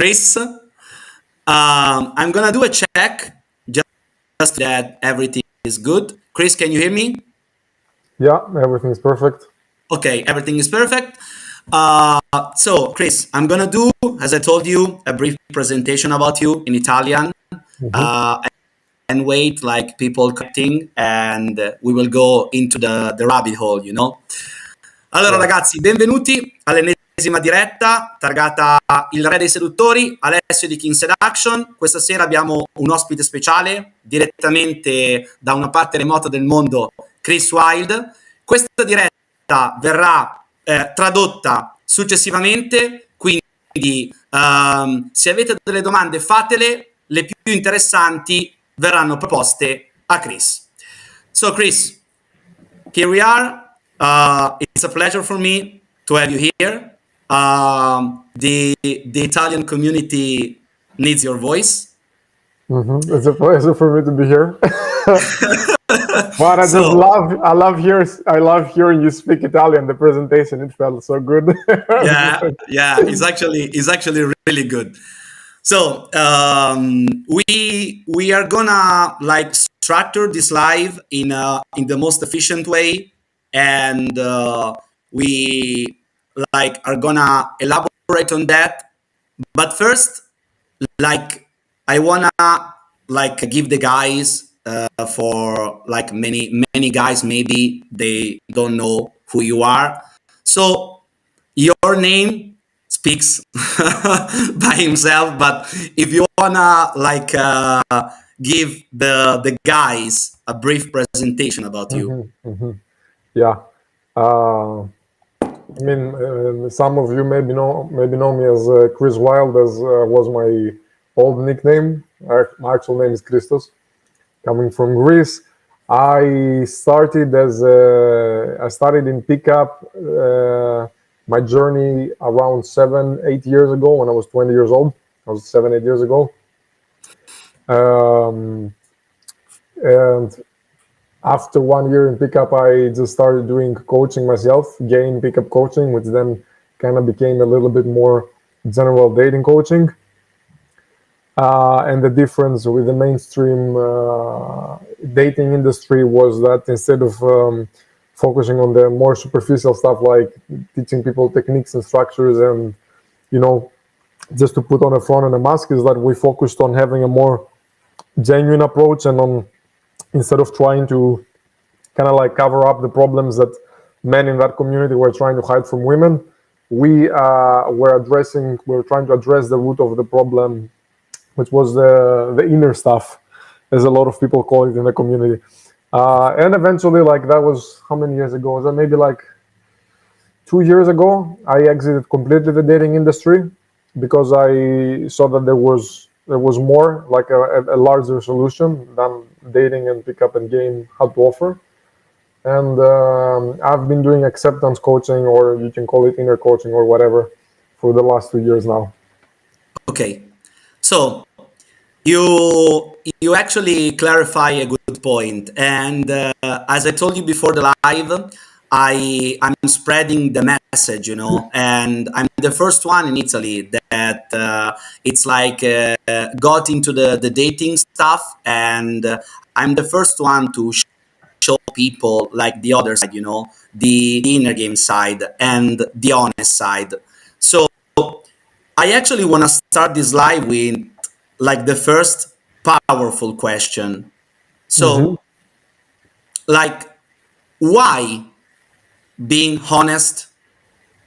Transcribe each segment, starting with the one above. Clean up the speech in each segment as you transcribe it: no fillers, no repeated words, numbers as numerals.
Chris. I'm gonna do a check just that everything is good. Chris, can you hear me? Yeah, everything is perfect. Okay, everything is perfect. So, Chris, I'm gonna do, as I told you, a brief presentation about you in Italian, and wait like people cutting, and we will go into the rabbit hole, you know. Allora, ragazzi, benvenuti all'ennesima diretta targata Il Re dei Seduttori, Alessio di KingSeduction. Questa sera abbiamo un ospite speciale direttamente da una parte remota del mondo, Chris Wilde. Questa diretta verrà tradotta successivamente, quindi se avete delle domande fatele, le più interessanti verranno proposte a Chris. So Chris, here we are. It's a pleasure for me to have you here. The Italian community needs your voice. It's a pleasure for me to be here. But I love hearing you speak Italian. The presentation, it felt so good. yeah, it's actually really good. So we are gonna like structure this live in the most efficient way, and we like are gonna elaborate on that. But first, like I wanna like give the guys for like many guys maybe they don't know who you are. So your name speaks by himself, but if you wanna like give the guys a brief presentation about you. Yeah. I mean, some of you maybe know me as Chris Wilde, as was my old nickname. My actual name is Christos, coming from Greece. I started in pickup my journey around 7-8 years ago when I was 20 years old. I was 7-8 years ago. And after 1 year in pickup, I just started doing coaching myself, game pickup coaching, which then kind of became a little bit more general dating coaching. And the difference with the mainstream dating industry was that instead of focusing on the more superficial stuff like teaching people techniques and structures and, you know, just to put on a front and a mask, is that we focused on having a more genuine approach and on, instead of trying to kind of like cover up the problems that men in that community were trying to hide from women, we were trying to address the root of the problem, which was the inner stuff, as a lot of people call it in the community. And eventually, like, that was how many years ago? Was that maybe like 2 years ago? I exited completely the dating industry because I saw that there was more, like a larger solution than dating and pickup and game had to offer. And I've been doing acceptance coaching, or you can call it inner coaching or whatever, for the last 2 years now. Okay, so you actually clarify a good point, and as I told you before the live, I'm spreading the message, you know, and I'm the first one in Italy that it's like got into the dating stuff, and I'm the first one to show people like the other side, you know, the inner game side and the honest side. So I actually want to start this live with like the first powerful question. So like, why being honest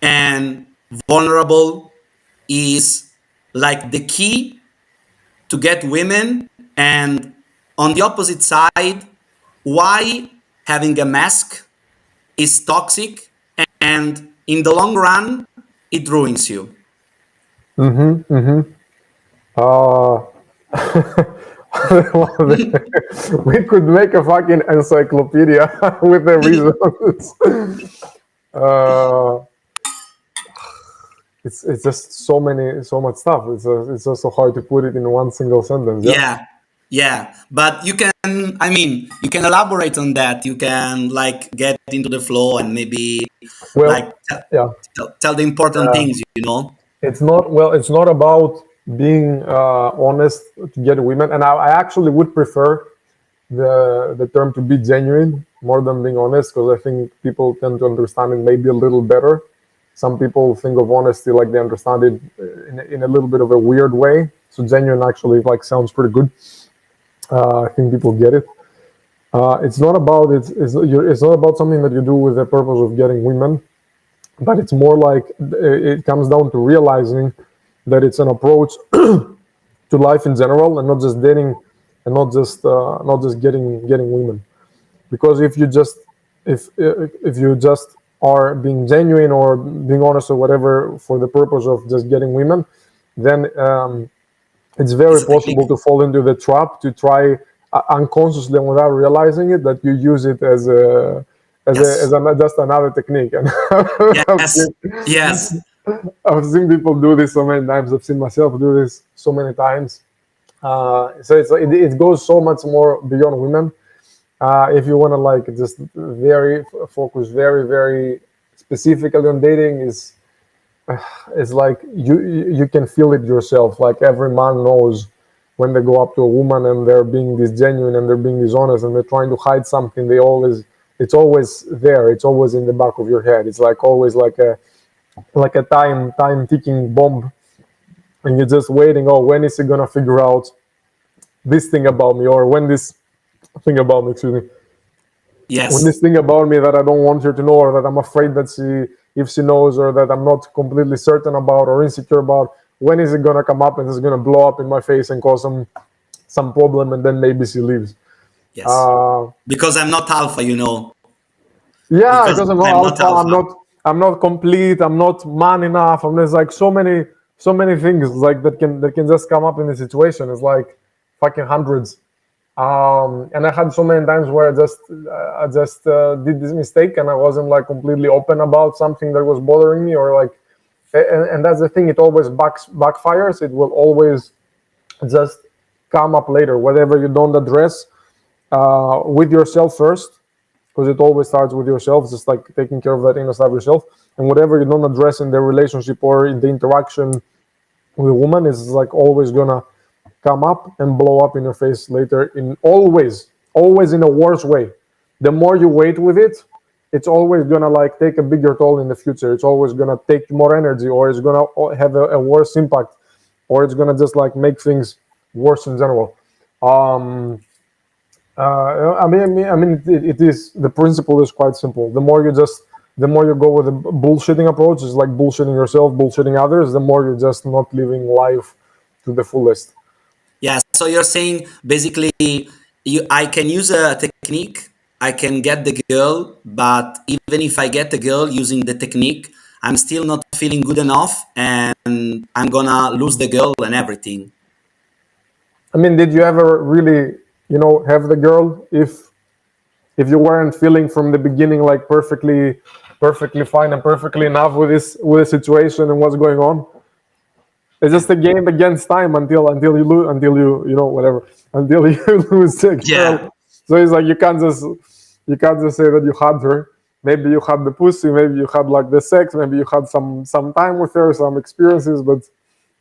and vulnerable is like the key to get women, and on the opposite side, why having a mask is toxic and in the long run it ruins you? We could make a fucking encyclopedia with the reasons. It's just so much stuff. It's just so hard to put it in one single sentence. Yeah. But you can elaborate on that. You can like get into the flow and maybe tell the important things, you know. It's not about being honest to get women, and I actually would prefer the term to be genuine more than being honest, because I think people tend to understand it maybe a little better. Some people think of honesty like they understand it in a little bit of a weird way. So genuine actually like sounds pretty good. I think people get it. It's not about it's not about something that you do with the purpose of getting women, but it's more like it comes down to realizing that it's an approach to life in general, and not just dating, and not just getting women. Because if you just are being genuine or being honest or whatever for the purpose of just getting women, then it's very possible to fall into the trap to try unconsciously and without realizing it, that you use it as just another technique. And Yes. I've seen people do this so many times. I've seen myself do this so many times. So it goes so much more beyond women. If you want to like just very focus very specifically on dating, is it's like you can feel it yourself. Like every man knows when they go up to a woman and they're being this genuine and they're being this honest and they're trying to hide something. It's always there. It's always in the back of your head. It's like always like a time ticking bomb, and you're just waiting. Oh, when is he gonna figure out this thing about me, or when this thing about me, excuse me. Yes. When this thing about me that I don't want her to know, or that I'm afraid that if she knows, or that I'm not completely certain about or insecure about, when is it gonna come up and it's gonna blow up in my face and cause some problem, and then maybe she leaves. Yes. Because I'm not alpha, you know. Yeah, because I'm not alpha. I'm not complete. I'm not man enough. There's like so many things like that can just come up in the situation. It's like fucking hundreds. And I had so many times where I just did this mistake, and I wasn't like completely open about something that was bothering me, or like, and that's the thing. It always backfires. It will always just come up later. Whatever you don't address with yourself first, because it always starts with yourself. Just like taking care of that inner side of yourself, and whatever you don't address in the relationship or in the interaction with a woman is like always gonna come up and blow up in your face later, in always in a worse way. The more you wait with it, it's always gonna like take a bigger toll in the future. It's always gonna take more energy, or it's gonna have a worse impact, or it's gonna just like make things worse in general. I mean, it is, the principle is quite simple. The more you go with the bullshitting approach, is like bullshitting yourself, bullshitting others, the more you're just not living life to the fullest. Yeah, so you're saying basically I can use a technique, I can get the girl, but even if I get the girl using the technique, I'm still not feeling good enough, and I'm gonna lose the girl and everything. I mean, did you ever really, have the girl if you weren't feeling from the beginning like perfectly fine and perfectly enough with the situation and what's going on? It's just a game against time until you lose, until you whatever, until you lose the girl. Yeah. So it's like you can't just say that you had her. Maybe you had the pussy, maybe you had like the sex, maybe you had some time with her, some experiences, but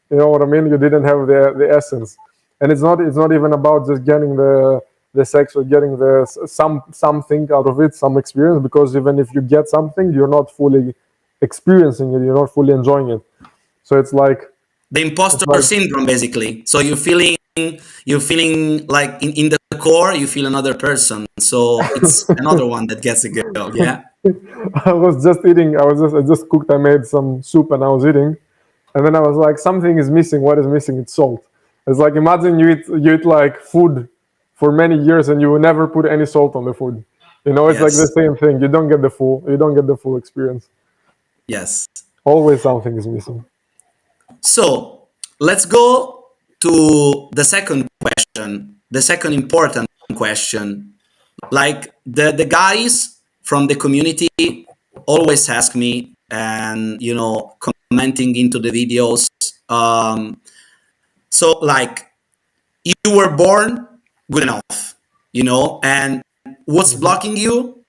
you know what I mean? You didn't have the essence. And it's not even about just getting the sex or getting something out of it, some experience, because even if you get something, you're not fully experiencing it, you're not fully enjoying it. So it's like the imposter syndrome, basically. So you're feeling like in the core, you feel another person. So it's another one that gets a girl. Yeah. I was just eating. I just cooked. I made some soup and I was eating, and then I was like, something is missing. What is missing? It's salt. It's like, imagine you eat like food for many years and you will never put any salt on the food. It's like the same thing. You don't get the full experience. Yes. Always something is missing. So let's go to the second question, the second important question. Like the guys from the community always ask me, and commenting into the videos. So like, you were born good enough, and what's blocking you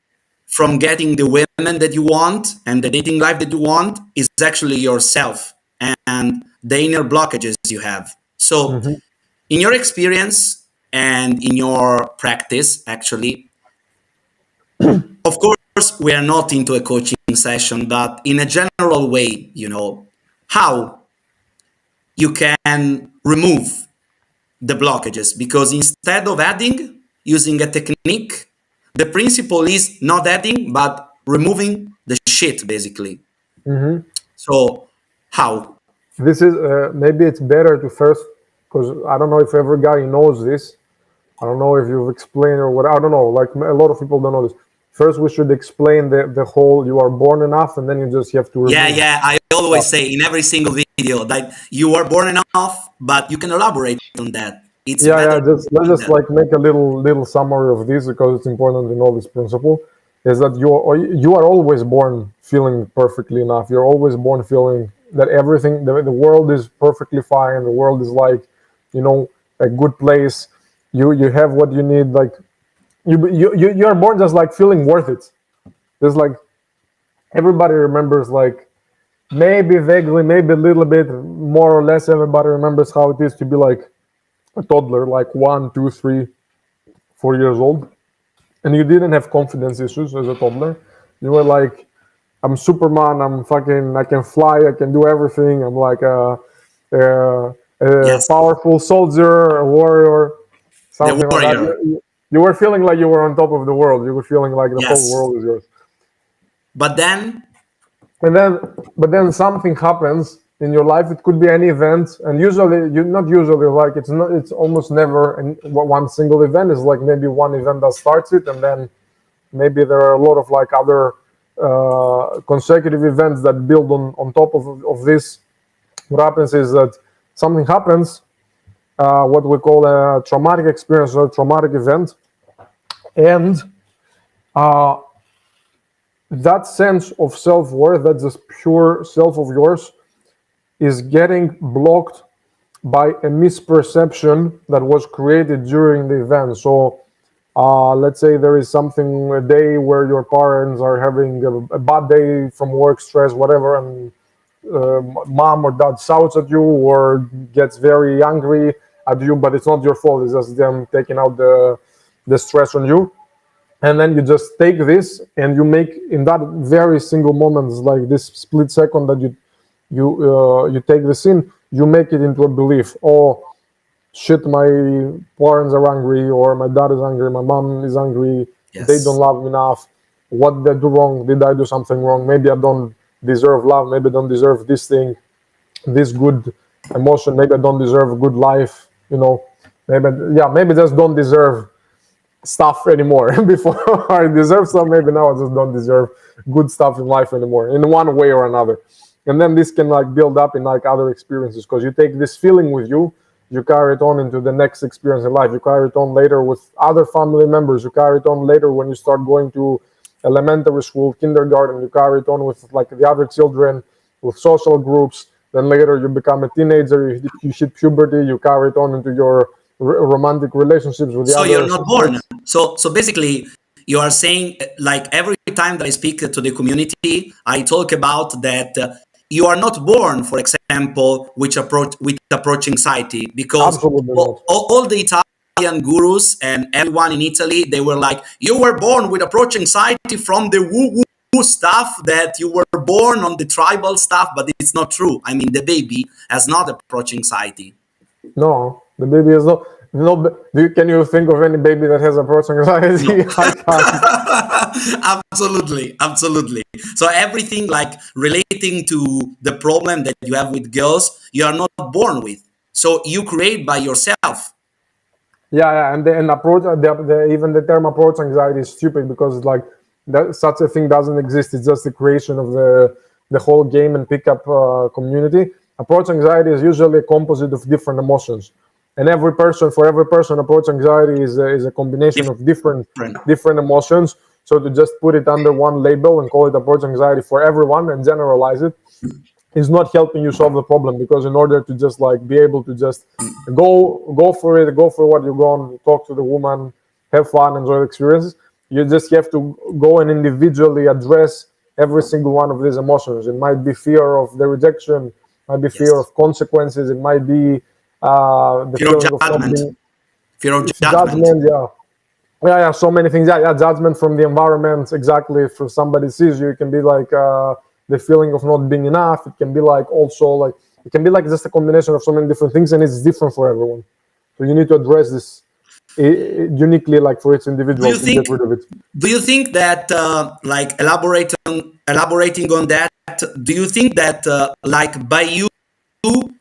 from getting the women that you want and the dating life that you want is actually yourself. And the inner blockages you have. So in your experience and in your practice, actually, of course, we are not into a coaching session, but in a general way, how you can remove the blockages, because instead of adding, using a technique, the principle is not adding, but removing the shit, basically. So how? This is maybe it's better to first, because I don't know if every guy knows this. I don't know if you've explained or what. I don't know. Like a lot of people don't know this. First, we should explain the whole you are born enough, and then you just have to. Yeah. I always say in every single video that you are born enough, but you can elaborate on that. It's Let's just like make a little summary of this, because it's important to know this principle. Is that you are always born feeling perfectly enough. You're always born feeling that everything, the world is perfectly fine. The world is like, a good place. You have what you need. Like you are born just like feeling worth it. There's like everybody remembers, like maybe vaguely, maybe a little bit more or less. Everybody remembers how it is to be like a toddler, like 1, 2, 3, 4 years old, and you didn't have confidence issues as a toddler. You were like, I'm Superman. I'm fucking. I can fly. I can do everything. I'm like a powerful soldier, a warrior, something like that. You were feeling like you were on top of the world. You were feeling like the whole world is yours. But then something happens in your life. It could be any event, and it's almost never one single event. It's like maybe one event that starts it, and then maybe there are a lot of like other consecutive events that build on top of this. What happens is that something happens, what we call a traumatic experience or a traumatic event, and that sense of self-worth, that this pure self of yours, is getting blocked by a misperception that was created during the event. So let's say there is a day where your parents are having a bad day from work, stress, whatever, and mom or dad shouts at you or gets very angry at you, but it's not your fault. It's just them taking out the stress on you. And then you just take this and you make, in that very single moment, like this split second that you take this in, you make it into a belief. Oh, shit, my parents are angry, or my dad is angry, my mom is angry, they don't love me enough. What did I do wrong? Did I do something wrong? Maybe I don't deserve love. Maybe I don't deserve this thing, this good emotion. Maybe I don't deserve a good life. Maybe I just don't deserve stuff anymore. Before I deserve some, maybe now I just don't deserve good stuff in life anymore, in one way or another. And then this can like build up in like other experiences, because you take this feeling with you, you carry it on into the next experience in life. You carry it on later with other family members. You carry it on later when you start going to elementary school, kindergarten. You carry it on with like the other children, with social groups. Then later you become a teenager, you hit puberty, you carry it on into your romantic relationships with the others. So you're not born. So basically, you are saying, like every time that I speak to the community, I talk about that you are not born, for example, with approach anxiety, because all the Italian gurus and everyone in Italy, they were like, you were born with approach anxiety from the woo stuff, that you were born on the tribal stuff, but it's not true. I mean, the baby has not approach anxiety. No, the baby is not. No, can you think of any baby that has approach anxiety? No. I can't. Absolutely. So everything like relating to the problem that you have with girls, you are not born with. So you create by yourself. Yeah, and approach. Even the term approach anxiety is stupid, because it's like such a thing doesn't exist. It's just the creation of the whole game and pickup community. Approach anxiety is usually a composite of different emotions. And for every person, approach anxiety is a combination of different emotions. So to just put it under one label and call it approach anxiety for everyone and generalize it is not helping you solve the problem, because in order to just like be able to just go for it, go for what you're going, talk to the woman, have fun, enjoy the experiences, you just have to go and individually address every single one of these emotions. It might be fear of the rejection. might be fear Yes. of consequences, it might be the Fear of feeling of not judgment. being Fear of judgment. judgment, yeah, so many things. Yeah, judgment from the environment. Exactly. If somebody sees you, it can be like the feeling of not being enough. It can be like also like it can be like just a combination of so many different things, and it's different for everyone. So you need to address this uniquely, like for each individual, to get rid of it. Do you think that, like, elaborating on that? Do you think that, like, by you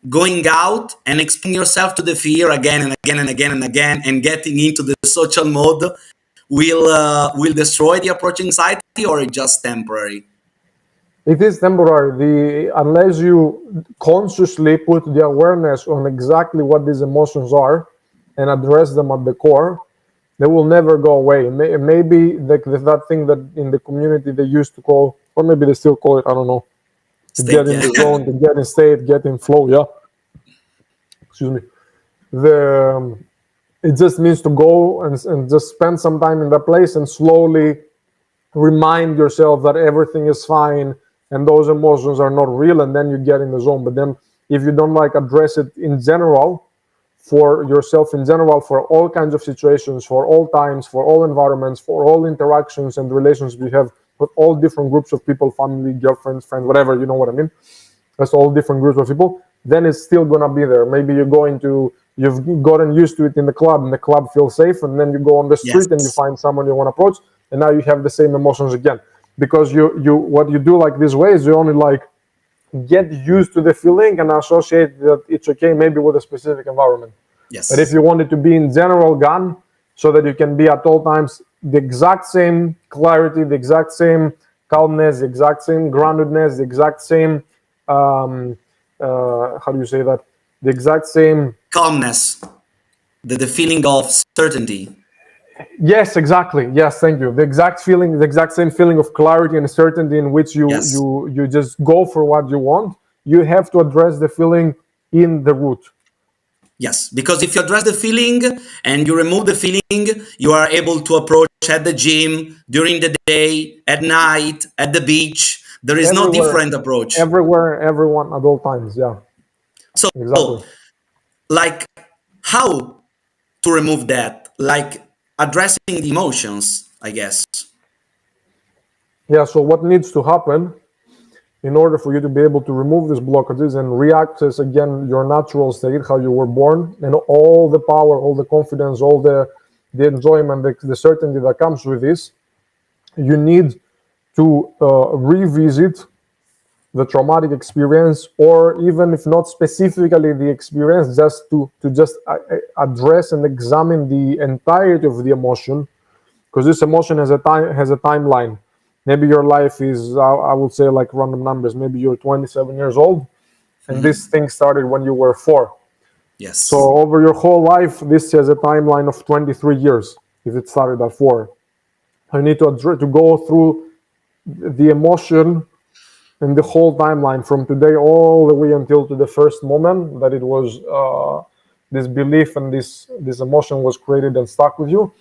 going out and exposing yourself to the fear again and again and again and again, and getting into the social mode, will destroy the approach anxiety, or it's just temporary? It is temporary. Unless you consciously put the awareness on exactly what these emotions are and address them at the core, they will never go away. Maybe that thing that in the community they used to call, or maybe they still call it, I don't know, to get in the zone, to get in state, get in flow. Yeah. Excuse me. It just means to go and just spend some time in that place and slowly remind yourself that everything is fine and those emotions are not real, and then you get in the zone. But then if you don't like address it in general, for yourself in general, for all kinds of situations, for all times, for all environments, for all interactions and relations we have with all different groups of people, family, girlfriends, friends, whatever, you know what I mean? That's all different groups of people. Then it's still gonna be there. Maybe you've gotten used to it in the club, and the club feels safe, and then you go on the street and you find someone you want to approach, and now you have the same emotions again. Because what you do like this way is you only like get used to the feeling and associate that it's okay maybe with a specific environment. Yes. But if you want it to be in general gone, so that you can be at all times the exact same clarity, the exact same calmness, the exact same groundedness, the exact same how do you say that? The exact same calmness, the feeling of certainty. Yes, exactly. Yes, thank you. The exact same feeling of clarity and certainty in which you just go for what you want. You have to address the feeling in the root. Yes, because if you address the feeling and you remove the feeling, you are able to approach at the gym, during the day, at night, at the beach. There is no different approach. Everywhere, everyone, at all times. Yeah. So, exactly. Like, how to remove that? Like, addressing the emotions, I guess. Yeah, so what needs to happen in order for you to be able to remove these blockages and reaccess again your natural state, how you were born, and all the power, all the confidence, all the enjoyment, the certainty that comes with this, you need to revisit the traumatic experience, or even if not specifically the experience, just to address and examine the entirety of the emotion, because this emotion has a timeline. Maybe your life is, I would say, like random numbers. Maybe you're 27 years old, and this thing started when you were 4. Yes. So over your whole life, this has a timeline of 23 years if it started at 4. You need to go through the emotion and the whole timeline from today all the way until to the first moment that it was this belief and this emotion was created and stuck with you.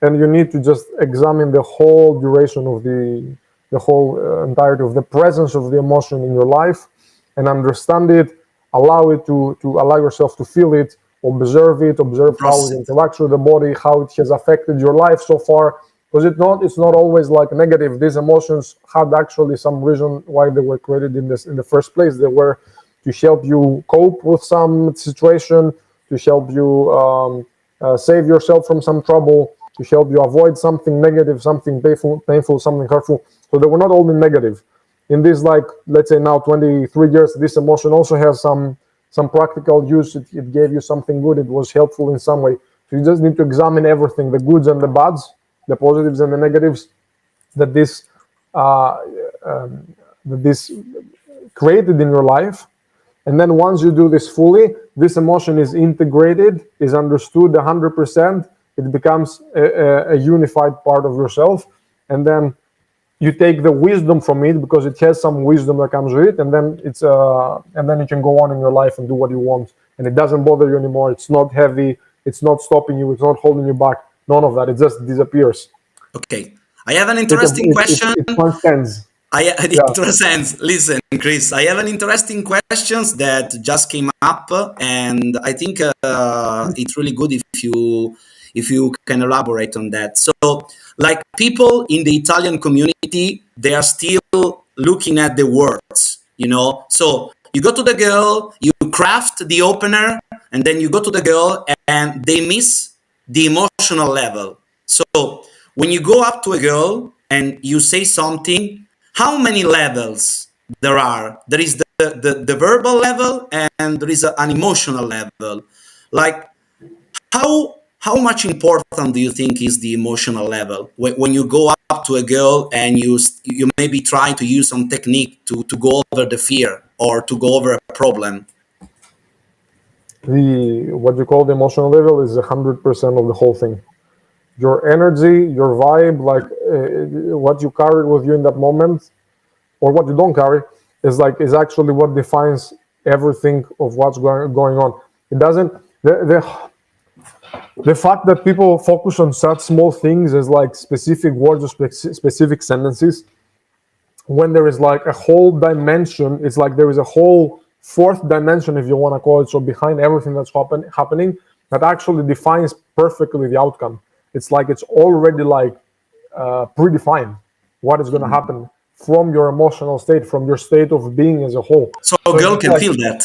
And you need to just examine the whole duration of the whole entirety of the presence of the emotion in your life, and understand it, allow it to allow yourself to feel it, observe how it interacts with the body, how it has affected your life so far. Because it's not always like negative. These emotions had actually some reason why they were created in the first place. They were to help you cope with some situation, to help you save yourself from some trouble, to help you avoid something negative, something painful, something hurtful. So they were not only negative. In this, like, let's say now 23 years, this emotion also has some practical use. It gave you something good. It was helpful in some way. So you just need to examine everything, the goods and the bads, the positives and the negatives that this created in your life. And then once you do this fully, this emotion is integrated, is understood 100%. It becomes a unified part of yourself. And then you take the wisdom from it, because it has some wisdom that comes with it. And then then you can go on in your life and do what you want. And it doesn't bother you anymore. It's not heavy. It's not stopping you. It's not holding you back. None of that. It just disappears. Okay. I have an interesting question. It transcends. It Yeah. makes sense. Listen, Chris, I have an interesting questions that just came up, and I think it's really good if you can elaborate on that. So, like people in the Italian community, they are still looking at the words, you know. So you go to the girl, you craft the opener, and then you go to the girl, and they miss the emotional level. So when you go up to a girl and you say something, how many levels there are? There is the verbal level and there is an emotional level. Like how much important do you think is the emotional level when you go up to a girl and you maybe try to use some technique to go over the fear or to go over a problem? The what you call the emotional level is 100% of the whole thing. Your energy, your vibe, like what you carry with you in that moment, or what you don't carry, is actually what defines everything of what's going on. It doesn't. The fact that people focus on such small things as like specific words or specific sentences, when there is like a whole dimension, it's like there is a whole fourth dimension, if you want to call it so, behind everything that's happening that actually defines perfectly the outcome. It's like it's already like predefined what is going to happen from your emotional state, from your state of being as a whole. So a So girl it's can like, feel that.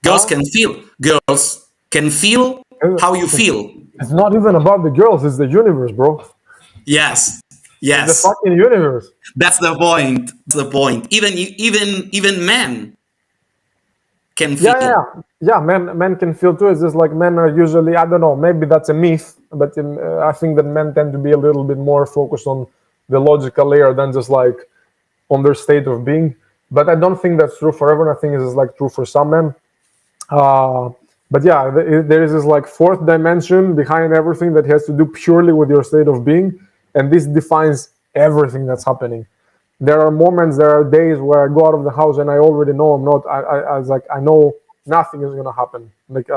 Girls can feel. Girls can feel how you feel. it's not even about the girls, it's the universe, bro. Yes. It's the Yes. fucking universe. That's the point. That's the point. Even men can feel. Yeah. Men can feel too. It's just like men are usually, I don't know, maybe that's a myth, but I think that men tend to be a little bit more focused on the logical layer than just like on their state of being. But I don't think that's true for everyone. I think it's like true for some men. But yeah, there is this like fourth dimension behind everything that has to do purely with your state of being, and this defines everything that's happening. There are moments, there are days where I go out of the house and I already know I'm not. I was like, I know nothing is gonna happen. Like,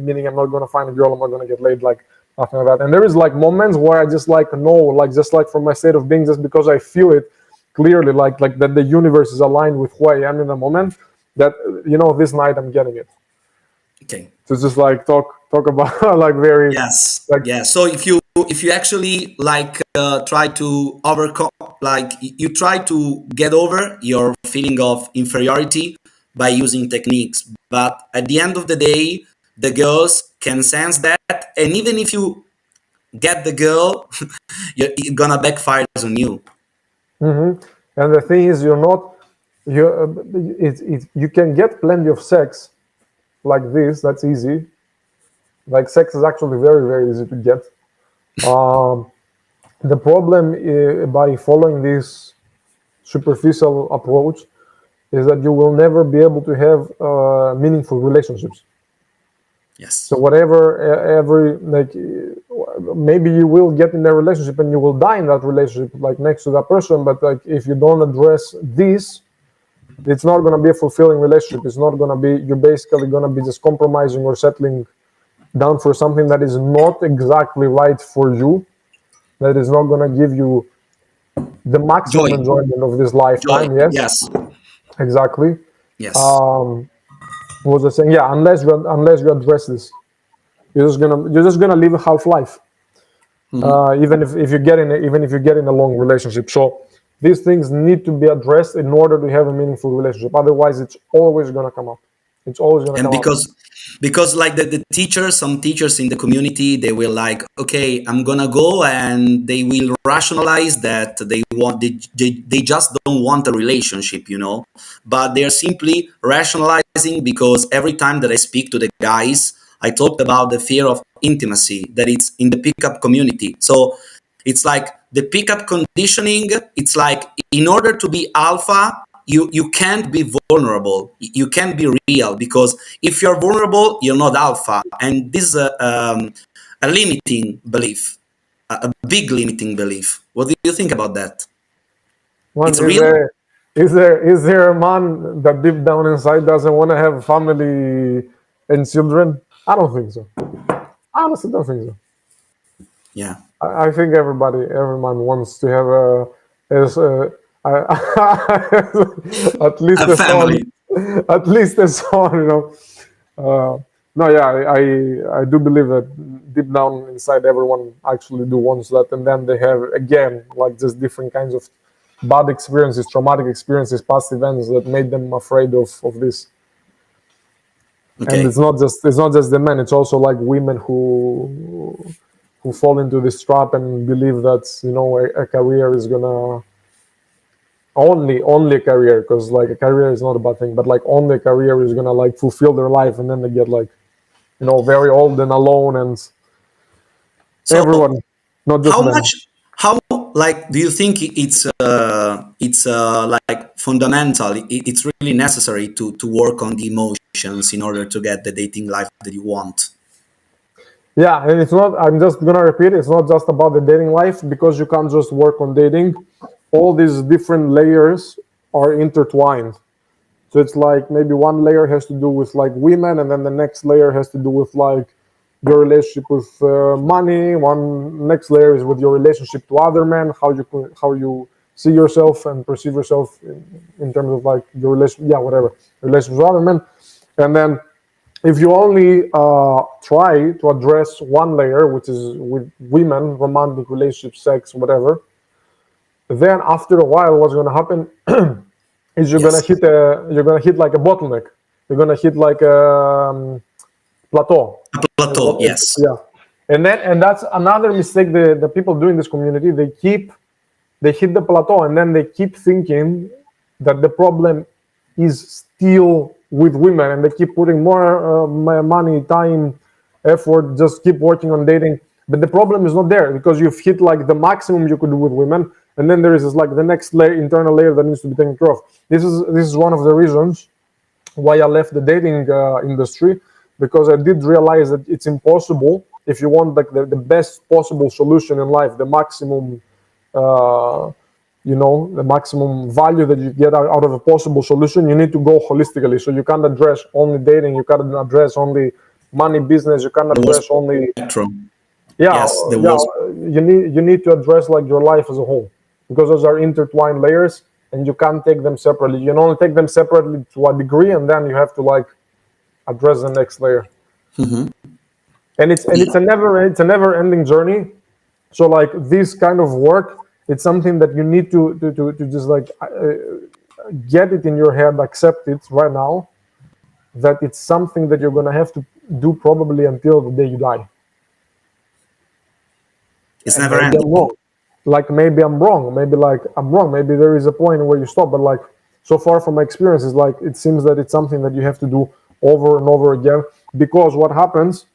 meaning I'm not gonna find a girl, I'm not gonna get laid, like nothing like that. And there is like moments where I just like know, like just like from my state of being, just because I feel it clearly, like that the universe is aligned with who I am in the moment. That this night I'm getting it. Okay. To just like talk about like very Yes. like Yeah. So if you actually like try to overcome, like you try to get over your feeling of inferiority by using techniques, but at the end of the day, the girls can sense that, and even if you get the girl, it's gonna backfire on you. and the thing is you're not you can get plenty of sex like this. That's easy. Like sex is actually very, very easy to get. The problem by following this superficial approach is that you will never be able to have meaningful relationships. Yes. So whatever, every like, maybe you will get in a relationship and you will die in that relationship, like next to that person. But like, if you don't address this, it's not going to be a fulfilling relationship. It's not going to be. You're basically going to be just compromising or settling down for something that is not exactly right for you. That is not going to give you the maximum Joy. enjoyment of this Joy. lifetime. Yes, Yes. exactly. Yes. Was I saying? Yeah, unless you address this, you're just gonna live a half life. Even if you get in a long relationship. So these things need to be addressed in order to have a meaningful relationship. Otherwise, it's always gonna come up. It's always gonna And come up. because like the teachers, some teachers in the community, they will like, okay, I'm gonna go, and they will rationalize that they just don't want a relationship, but they're simply rationalizing because every time that I speak to the guys, I talked about the fear of intimacy that it's in the pickup community. So it's like the pickup conditioning. It's like in order to be alpha, you can't be vulnerable. You can't be real, because if you're vulnerable, you're not alpha. And this is a limiting belief, a big limiting belief. What do you think about that? It's real? Is there a man that deep down inside doesn't want to have family and children? I don't think so. I honestly don't think so. Yeah. I think every man wants to have at least A a son, family. at least a son, you know. No, yeah, I do believe that deep down inside everyone actually do wants that, and then they have again like just different kinds of bad experiences, traumatic experiences, past events that made them afraid of this. And Okay. it's not just the men; it's also like women who fall into this trap and believe that a career is gonna only a career, because like a career is not a bad thing, but like only a career is gonna like fulfill their life, and then they get like very old and alone, and So everyone, not just how men. much, how like do you think it's like fundamental? It's really necessary to work on the emotions in order to get the dating life that you want. Yeah, and it's not. I'm just gonna repeat. It's not just about the dating life, because you can't just work on dating. All these different layers are intertwined. So it's like maybe one layer has to do with like women, and then the next layer has to do with like your relationship with money. One next layer is with your relationship to other men, how you see yourself and perceive yourself in terms of like your relation, yeah, whatever, relationship with other men. And then if you only try to address one layer, which is with women, romantic relationship, sex, whatever, then after a while, what's going to happen is Yes. you're gonna hit like a bottleneck. You're gonna hit like a plateau. A plateau. Yes. Yeah, and that's another mistake the people do in this community. They hit the plateau, and then they keep thinking that the problem is still with women, and they keep putting more money, time, effort, just keep working on dating. But the problem is not there, because you've hit like the maximum you could do with women, and then there is like the next layer, internal layer, that needs to be taken care of. This is one of the reasons why I left the dating industry, because I did realize that it's impossible if you want like the best possible solution in life, the maximum uh, the maximum value that you get out of a possible solution. You need to go holistically. So you can't address only dating, you can't address only money, business, you can't The whole address only, spectrum. yeah, Yes. The yeah, whole. you need to address like your life as a whole, because those are intertwined layers, and you can't take them separately. You can only take them separately to a degree, and then you have to like address the next layer. And it's a never ending journey. So like this kind of work, it's something that you need to just like get it in your head, accept it right now, that it's something that you're gonna have to do probably until the day you die. It's And never maybe I'm ending. wrong. Like maybe I'm wrong. Maybe there is a point where you stop. But like so far from my experience, is like it seems that it's something that you have to do over and over again. Because what happens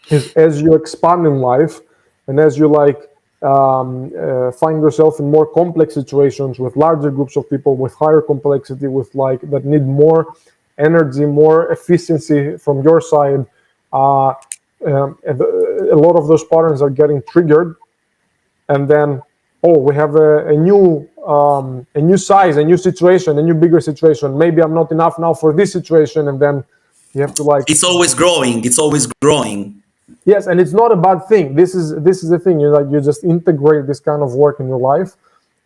is, as you expand in life, and as you like find yourself in more complex situations with larger groups of people, with higher complexity, with like that need more energy, more efficiency from your side, a lot of those patterns are getting triggered, and then we have a new size, a new situation, a new bigger situation. Maybe I'm not enough now for this situation, and then you have to like, It's always growing. It's always growing. yes, and it's not a bad thing. This is the thing. You just integrate this kind of work in your life,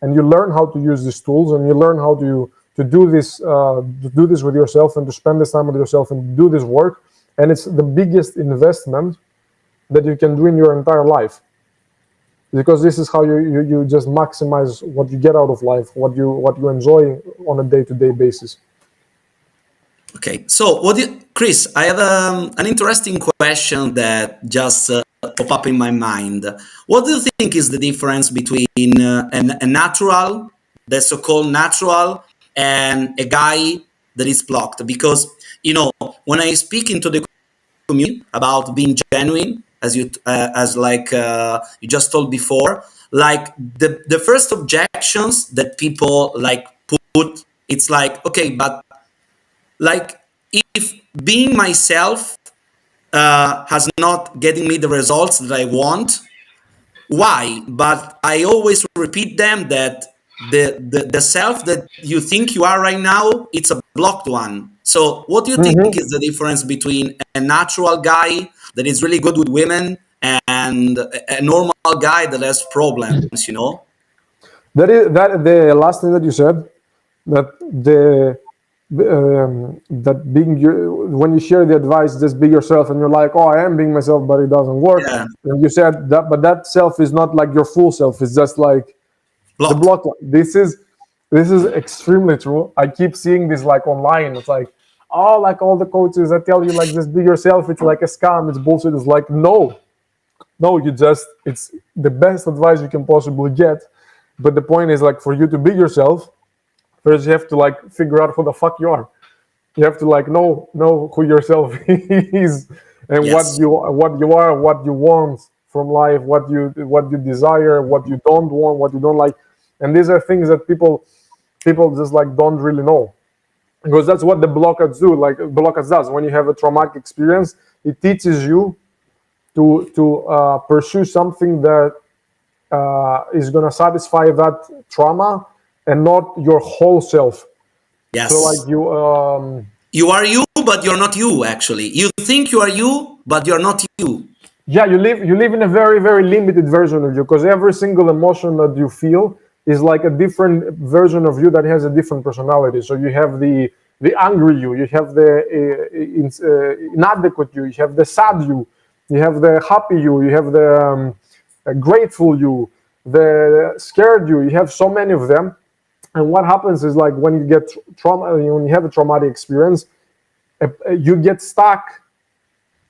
and you learn how to use these tools, and you learn how to do this with yourself, and to spend this time with yourself, and do this work. And it's the biggest investment that you can do in your entire life, because this is how you just maximize what you get out of life, what you enjoy on a day-to-day basis. Okay. So, Chris? I have an interesting question that just pop up in my mind. What do you think is the difference between a natural, the so-called natural, and a guy that is blocked? Because when I speak into the community about being genuine, as you just told before, like the first objections that people like put, it's like, okay, but like if being myself has not getting me the results that I want, why? But I always repeat them that the self that you think you are right now, it's a blocked one. So what do you think Mm-hmm. is the difference between a natural guy that is really good with women and a normal guy that has problems? that the last thing that you said, that that being when you share the advice, just be yourself, and you're like, oh, I am being myself, but it doesn't work. Yeah. And you said that, but that self is not like your full self. It's just like the Block. block. This is extremely true. I keep seeing this like online. It's like, oh, like all the coaches that tell you like just be yourself. It's like a scam. It's bullshit. It's like no, it's the best advice you can possibly get. But the point is like for you to be yourself, first you have to like figure out who the fuck you are. You have to like know who yourself is and Yes. what you are, what you want from life, what you desire, what you don't want, what you don't like. And these are things that people just like don't really know, because that's what the blockage do. Like blockage does when you have a traumatic experience, it teaches you to pursue something that is going to satisfy that trauma and not your whole self. Yes. So like you are you, but you're not you. Actually, you think you are you, but you're not you. Yeah, you live in a very, very limited version of you, because every single emotion that you feel is like a different version of you that has a different personality. So you have the angry you have the inadequate you have the sad you have the happy you have the grateful you, the scared you have so many of them. And what happens is like when you get trauma, when you have a traumatic experience, you get stuck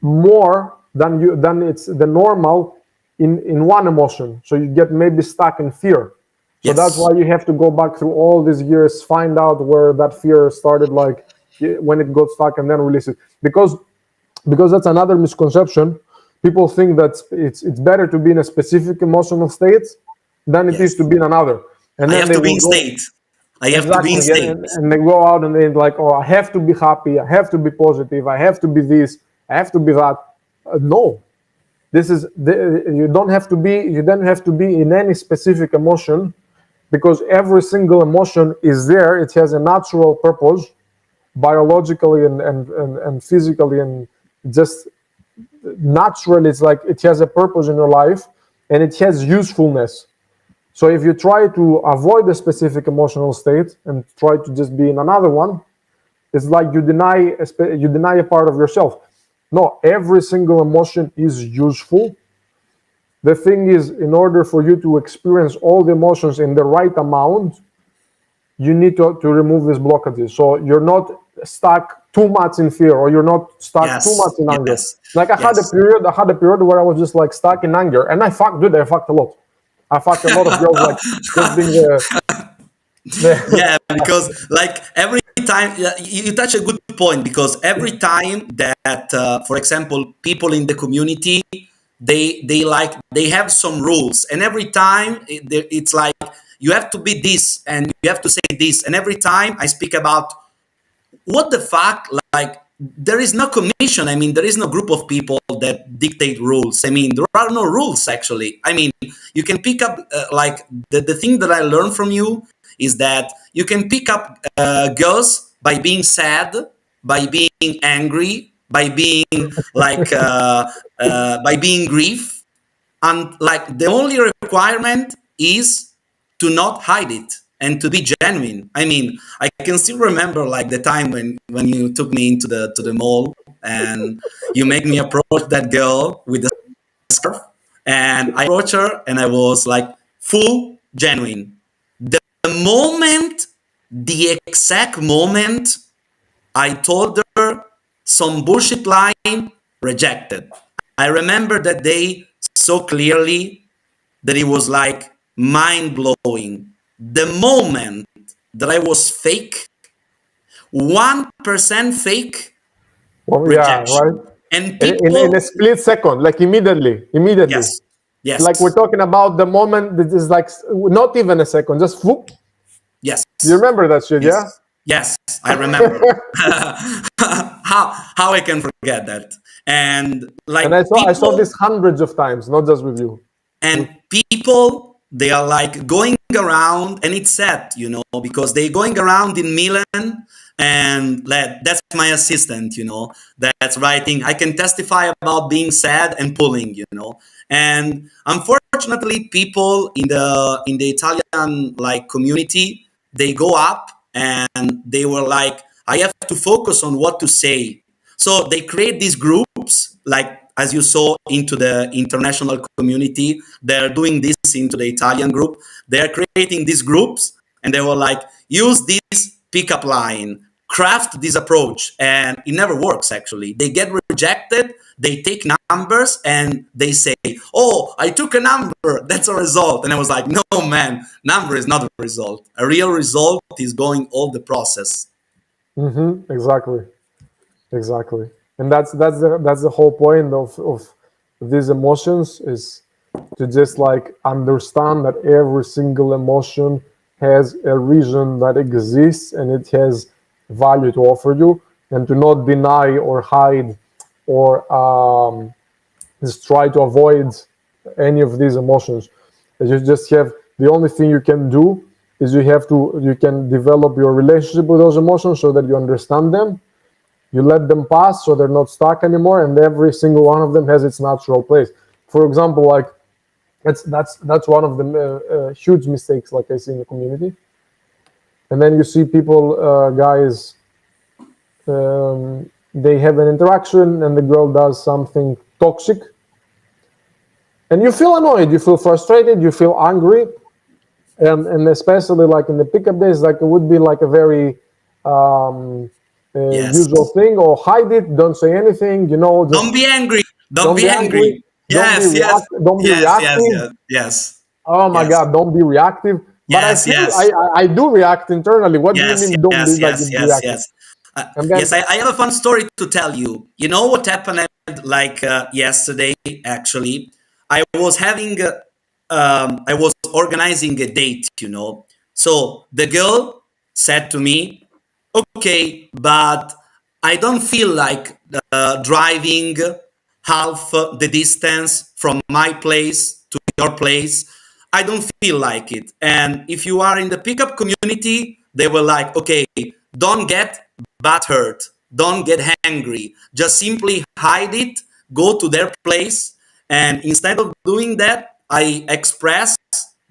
more than it's the normal in one emotion. So you get maybe stuck in fear. So that's why you have to go back through all these years, find out where that fear started, like when it got stuck, and then release it. Because that's another misconception. People think that it's better to be in a specific emotional state than it is to be in another. And then I have to be in state. I have to be in state. And they go out and they're like, oh, I have to be happy. I have to be positive. I have to be this. I have to be that. No, you don't have to be. You don't have to be in any specific emotion, because every single emotion is there. It has a natural purpose, biologically and physically, and just naturally. It's like it has a purpose in your life, and it has usefulness. So if you try to avoid a specific emotional state and try to just be in another one, it's like you deny a part of yourself. No, every single emotion is useful. The thing is, in order for you to experience all the emotions in the right amount, you need to remove these blockages. So you're not stuck too much in fear, or you're not stuck too much in anger. Like I had a period where I was just like stuck in anger, and I fucked a lot. I fucked a lot of girls, like just being yeah, because like every time you touch a good point, because every time that for example people in the community they have some rules, and every time it's like you have to be this and you have to say this, and every time I speak about what the fuck, like there is no commission. I mean, there is no group of people that dictate rules. I mean, there are no rules actually. I mean, you can pick up like the thing that I learned from you is that you can pick up girls by being sad, by being angry, by being like by being grief, and like the only requirement is to not hide it and to be genuine. I mean, I can still remember like the time when you took me into the mall and you made me approach that girl with the scarf, and I approached her and I was like full genuine. The exact moment I told her some bullshit line, rejected. I remember that day so clearly that it was like mind-blowing. The moment that I was fake, 1% fake, rejection. Yeah, right. And people... in a split second, like immediately. Yes. Like we're talking about the moment that is like not even a second, just whoop. Yes. You remember that shit, yeah? Yes, I remember. How I can forget that? And like, and I saw this hundreds of times, not just with you. And people, they are like going around, and it's sad, you know, because they're going around in Milan and that's my assistant, that's writing. I can testify about being sad and pulling, and unfortunately people in the Italian like community, they go up and they were like, I have to focus on what to say. So they create these groups, like as you saw into the international community, they're doing this into the Italian group. They're creating these groups and they were like, use this pickup line, craft this approach, and it never works actually. They get rejected, they take numbers and they say, oh, I took a number, that's a result. And I was like, no man, number is not a result. A real result is going all the process. Exactly. And that's the whole point of these emotions, is to just like understand that every single emotion has a reason that exists and it has value to offer you, and to not deny or hide or just try to avoid any of these emotions. You just have, the only thing you can do is you can develop your relationship with those emotions so that you understand them. You let them pass so they're not stuck anymore, and every single one of them has its natural place. For example, like that's one of the huge mistakes like I see in the community. And then you see people, guys, they have an interaction and the girl does something toxic, and you feel annoyed, you feel frustrated, you feel angry, and especially like in the pickup days, like it would be like a very usual thing, or hide it, don't say anything, just don't be angry, don't be angry. Yes. Don't be reactive. Yes. Oh my God, don't be reactive. But I do react internally. What do you mean don't be reactive? Yes, I have a fun story to tell you. You know what happened like yesterday, actually? I was I was organizing a date, So the girl said to me, okay, but I don't feel like driving half the distance from my place to your place. I don't feel like it. And if you are in the pickup community, they were like, okay, don't get butthurt, don't get angry, just simply hide it, go to their place. And instead of doing that, I expressed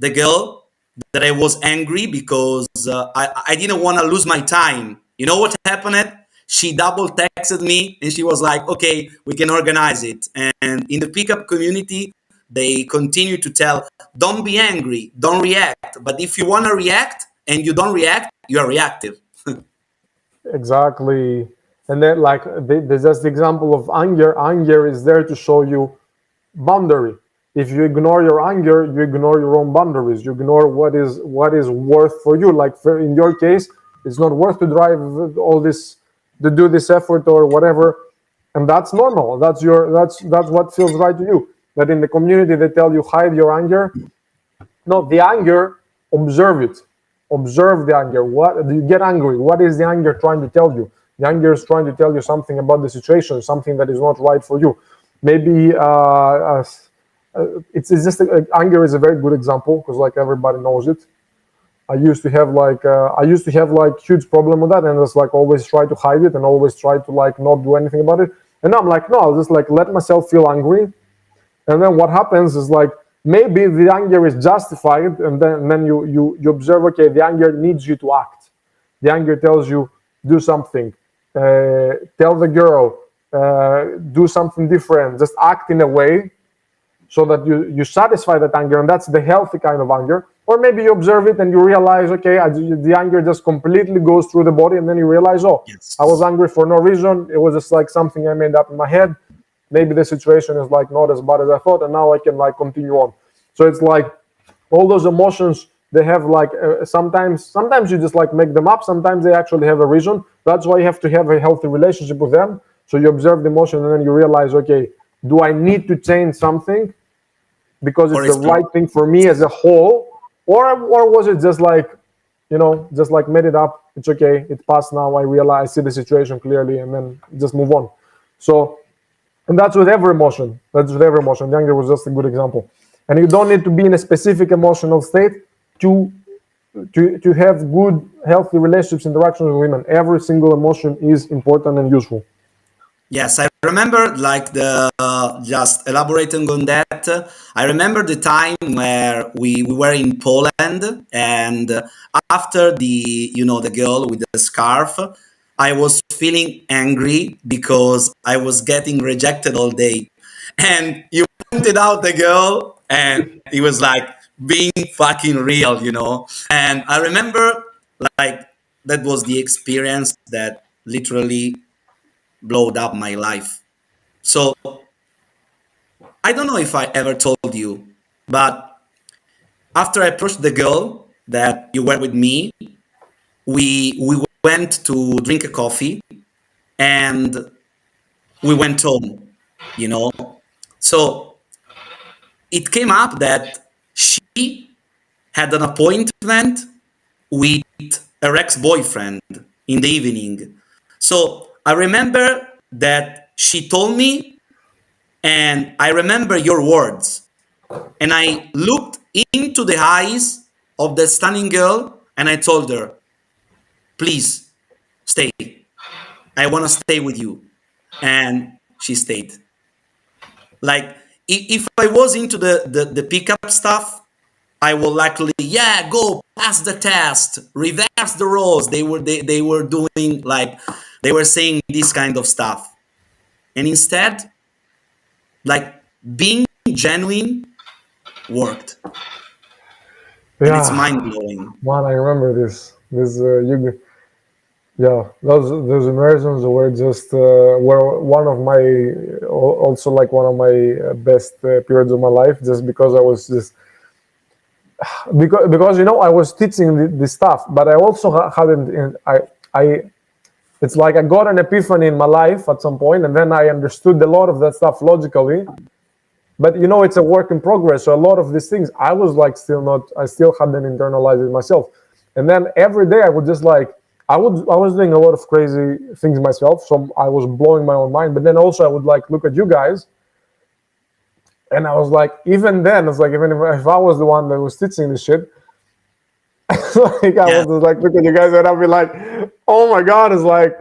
the girl that I was angry because I didn't want to lose my time. You know what happened? She double texted me and she was like, okay, we can organize it. And in the pickup community, they continue to tell, don't be angry, don't react. But if you want to react and you don't react, you are reactive. Exactly. And then like there's just the example of anger. Anger is there to show you boundary. If you ignore your anger, you ignore your own boundaries. You ignore what is worth for you. Like in your case, it's not worth to drive all this, to do this effort or whatever, and that's normal. That's what feels right to you. But in the community, they tell you hide your anger. No, the anger, observe it. Observe the anger. What do you get angry? What is the anger trying to tell you? The anger is trying to tell you something about the situation, something that is not right for you. Maybe it's just anger is a very good example because like everybody knows it. I used to have like huge problem with that, and just like always try to hide it and always try to like not do anything about it. And now I'm like, no, I'll just like let myself feel angry, and then what happens is like maybe the anger is justified, and then you observe, okay, the anger needs you to act. The anger tells you do something, tell the girl, do something different, just act in a way so that you satisfy that anger, and that's the healthy kind of anger. Or maybe you observe it and you realize, okay, the anger just completely goes through the body, and then you realize, oh, yes, I was angry for no reason. It was just like something I made up in my head. Maybe the situation is like not as bad as I thought, and now I can like continue on. So it's like all those emotions, they have like sometimes you just like make them up. Sometimes they actually have a reason. That's why you have to have a healthy relationship with them. So you observe the emotion and then you realize, okay, do I need to change something because it's the right thing for me as a whole, or was it just like, just like made it up? It's okay, it passed now. I realize, I see the situation clearly, and then just move on. So, and that's with every emotion. That's with every emotion. The anger was just a good example. And you don't need to be in a specific emotional state to to have good, healthy relationships, interactions with women, every single emotion is important and useful. Yes, I remember like the just elaborating on that. I remember the time where we were in Poland, and after the girl with the scarf, I was feeling angry because I was getting rejected all day, and you pointed out the girl, and it was like being fucking real. And I remember like that was the experience that literally blowed up my life. So I don't know if I ever told you, but after I approached the girl that you were with me, we went to drink a coffee and we went home, you know. So it came up that she had an appointment with her ex-boyfriend in the evening. So I remember that she told me, and I remember your words. And I looked into the eyes of the stunning girl and I told her, please stay. I want to stay with you. And she stayed. Like, if I was into the pickup stuff, I will likely, yeah, go pass the test, reverse the roles. They were doing like, they were saying this kind of stuff. And instead, like, being genuine worked. And it's Yeah, mind blowing. man, I remember this. Yeah, those immersions were just were one of my also like one of my best periods of my life, just because I was just because I was teaching this stuff, but I also hadn't I it's like I got an epiphany in my life at some point, and then I understood a lot of that stuff logically. But it's a work in progress. So a lot of these things I was like I still hadn't internalized it myself. And then every day I would just like I was doing a lot of crazy things myself, so I was blowing my own mind. But then also I would like look at you guys, and I was like, even then, it's like even if I was the one that was teaching this shit, like I Yeah. would just like look at you guys and I'd be like, oh my god, it's like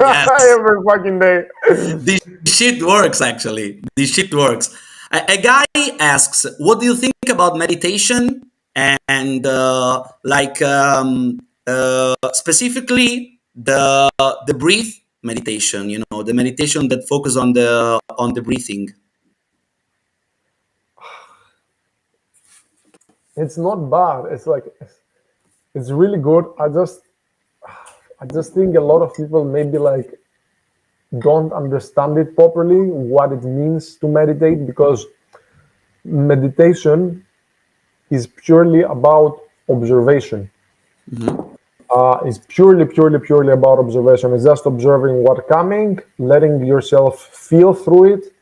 Yes. every fucking day. This shit works, actually. This shit works. A guy asks, what do you think about meditation? And specifically the breath meditation, the meditation that focus on the breathing. It's not bad. It's like it's really good. I just think a lot of people maybe like don't understand it properly, what it means to meditate, because meditation is purely about observation. It's purely about observation. It's just observing what's coming, letting yourself feel through it,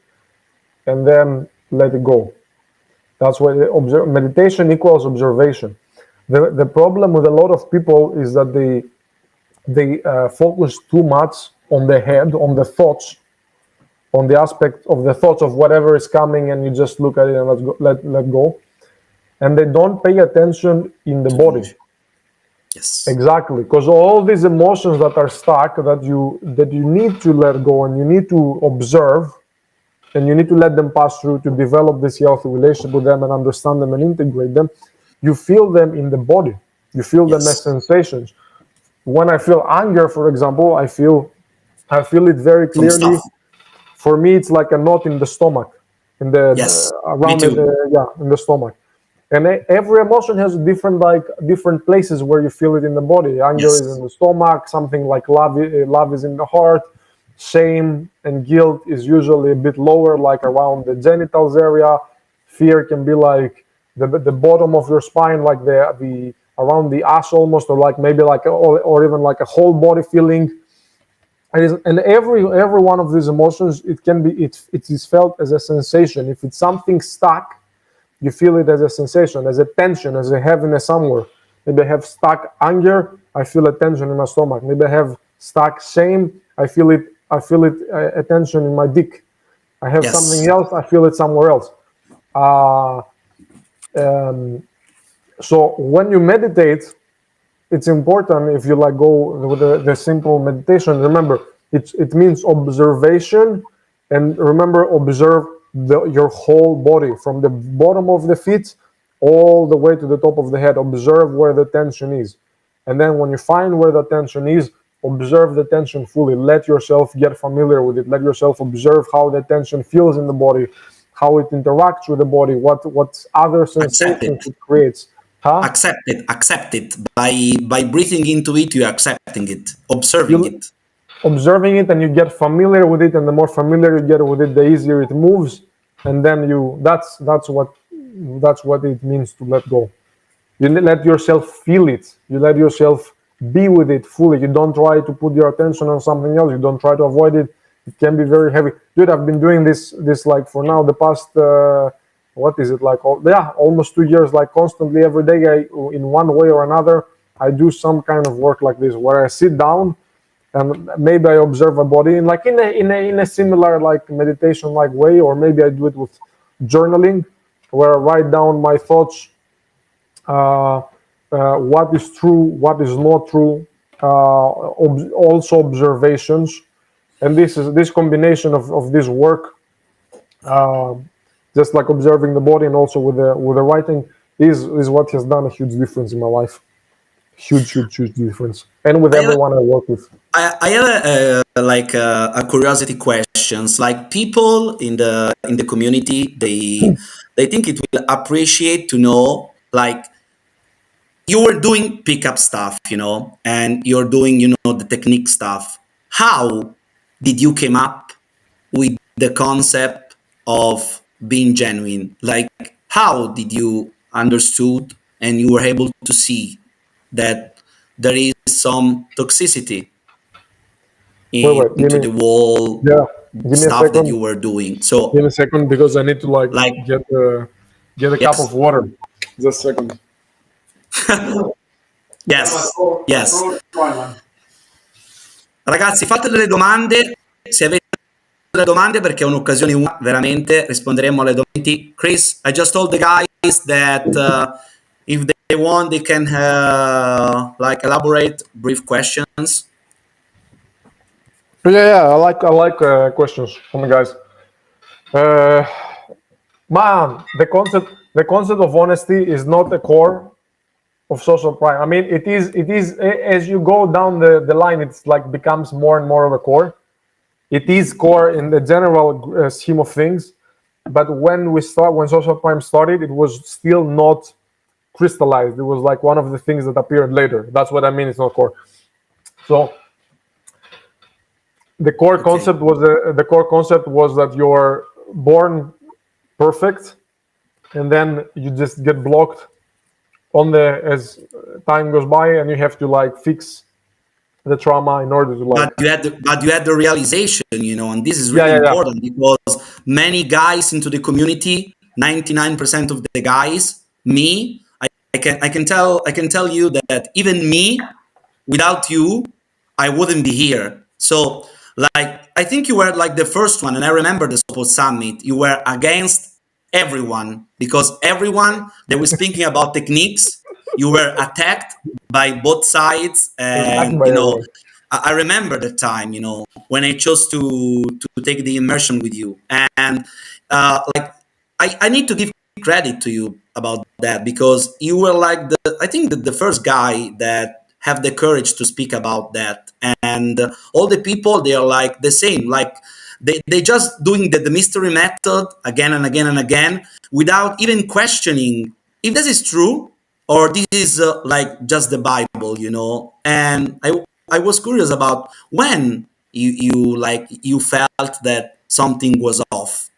and then let it go. That's what meditation equals observation. The problem with a lot of people is that they focus too much on the head, on the thoughts, on the aspect of the thoughts of whatever is coming, and you just look at it and let go. And they don't pay attention in the body. Yes. Exactly, because all these emotions that are stuck, that you need to let go and you need to observe, and you need to let them pass through to develop this healthy relationship with them and understand them and integrate them. You feel them in the body. You feel them as sensations. When I feel anger, for example, I feel it very clearly. For me, it's like a knot in the stomach, in the around in the stomach. And every emotion has different places where you feel it in the body. Anger is in the stomach. Something like love is in the heart. Shame and guilt is usually a bit lower, like around the genitals area. Fear can be like the bottom of your spine, like the around the ass almost, or like maybe like or even like a whole body feeling. And every one of these emotions, it is felt as a sensation. If it's something stuck, you feel it as a sensation, as a tension, as a heaviness somewhere. Maybe I have stuck anger, I feel a tension in my stomach. Maybe I have stuck shame, I feel it a tension in my dick. I have something else, I feel it somewhere else. So when you meditate, it's important, if you like go with the simple meditation, remember it means observation, and remember, observe your whole body from the bottom of the feet all the way to the top of the head. Observe where the tension is, and then when you find where the tension is, observe the tension fully. Let yourself get familiar with it. Let yourself observe how the tension feels in the body, how it interacts with the body, what other sensations it creates. Accept it by breathing into it. You're accepting it, observing it, and you get familiar with it, and the more familiar you get with it, the easier it moves, and then that's what it means to let go. You let yourself feel it. You let yourself be with it fully. You don't try to put your attention on something else. You don't try to avoid it. It can be very heavy. Dude, I've been doing this like for now the past what is it, like almost 2 years, like constantly every day, in one way or another, I do some kind of work like this, where I sit down and maybe I observe a body in a similar like meditation like way, or maybe I do it with journaling, where I write down my thoughts, what is true, what is not true, also observations. And this combination of this work, just like observing the body and also with the writing, is what has done a huge difference in my life. Huge difference, and with everyone I work with. I have a curiosity questions. Like, people in the community, they think it will appreciate to know, like, you were doing pickup stuff, and you're doing, the technique stuff. How did you came up with the concept of being genuine? Like, how did you understood and you were able to see that there is some toxicity into the wall stuff that you were doing? So give me a second, because I need to get a cup of water. Just a second. Yes. Ragazzi, fate delle domande, se avete delle domande, perché è un'occasione unica, veramente risponderemo alle domande. Chris, I just told the guys that if they want, they can elaborate brief questions. Yeah, I like questions from the guys. Man, the concept of honesty is not the core of social prime. I mean, it is as you go down the line, it's like becomes more and more of a core. It is core in the general scheme of things, but when social prime started, it was still not crystallized. It was like one of the things that appeared later. That's what I mean. It's not core. So the core concept was that you're born perfect, and then you just get blocked as time goes by, and you have to fix the trauma in order to But you had the realization, and this is really important, because many guys into the community, 99% of the guys, me, I can tell you that even me, without you, I wouldn't be here. So I think you were the first one, and I remember the Support Summit, you were against everyone, because everyone that was thinking about techniques, you were attacked by both sides. And I remember the time, when I chose to take the immersion with you, and I need to give credit to you about that, because you were I think the first guy that have the courage to speak about that. And all the people, they are the same, they just doing the mystery method again and again and again, without even questioning if this is true or this is just the Bible, And I was curious about when you felt that something was off.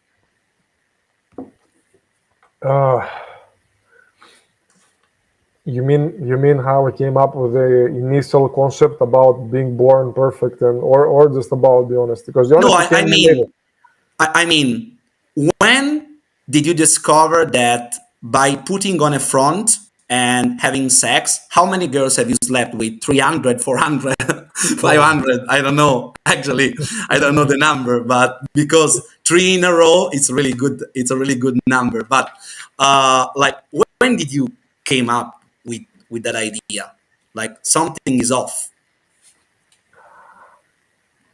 You mean how I came up with the initial concept about being born perfect, or just about the honesty? Because the honesty I mean, when did you discover that by putting on a front and having sex, how many girls have you slept with? 300, 400, 500? I don't know. Actually, I don't know the number, but because 3 in a row, it's really good. It's a really good number. But when did you came up with that idea? Like something is off.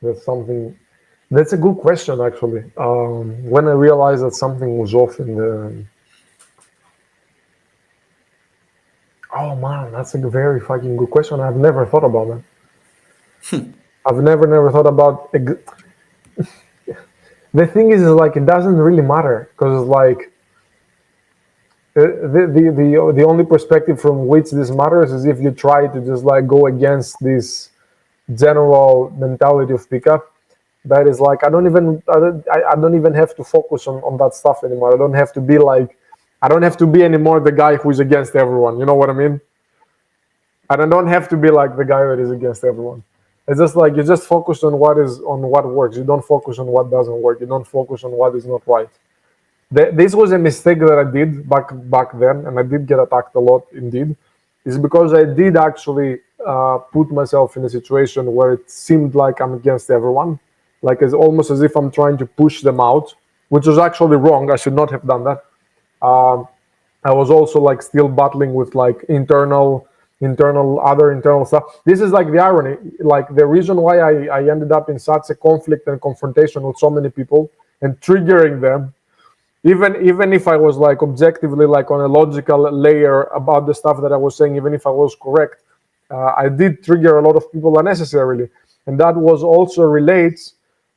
That's a good question, actually. When I realized that something was off in the... Oh man, that's a very fucking good question. I've never thought about that. I've never thought about... The thing is like, it doesn't really matter, because like, the only perspective from which this matters is if you try to just like go against this general mentality of pickup. That is like, I don't even have to focus on that stuff anymore. I don't have to be anymore the guy who is against everyone. You know what I mean? And I don't have to be like the guy that is against everyone. It's just like, you just focus on what works. You don't focus on what doesn't work. You don't focus on what is not right. This was a mistake that I did back then, and I did get attacked a lot indeed, is because I did actually put myself in a situation where it seemed like I'm against everyone, like it's almost as if I'm trying to push them out, which was actually wrong. I should not have done that. I was also like still battling with like internal stuff. This is like the irony, like the reason why I ended up in such a conflict and confrontation with so many people and triggering them, even if I was like objectively like on a logical layer about the stuff that I was saying, even if I was correct, I did trigger a lot of people unnecessarily, and that was also relates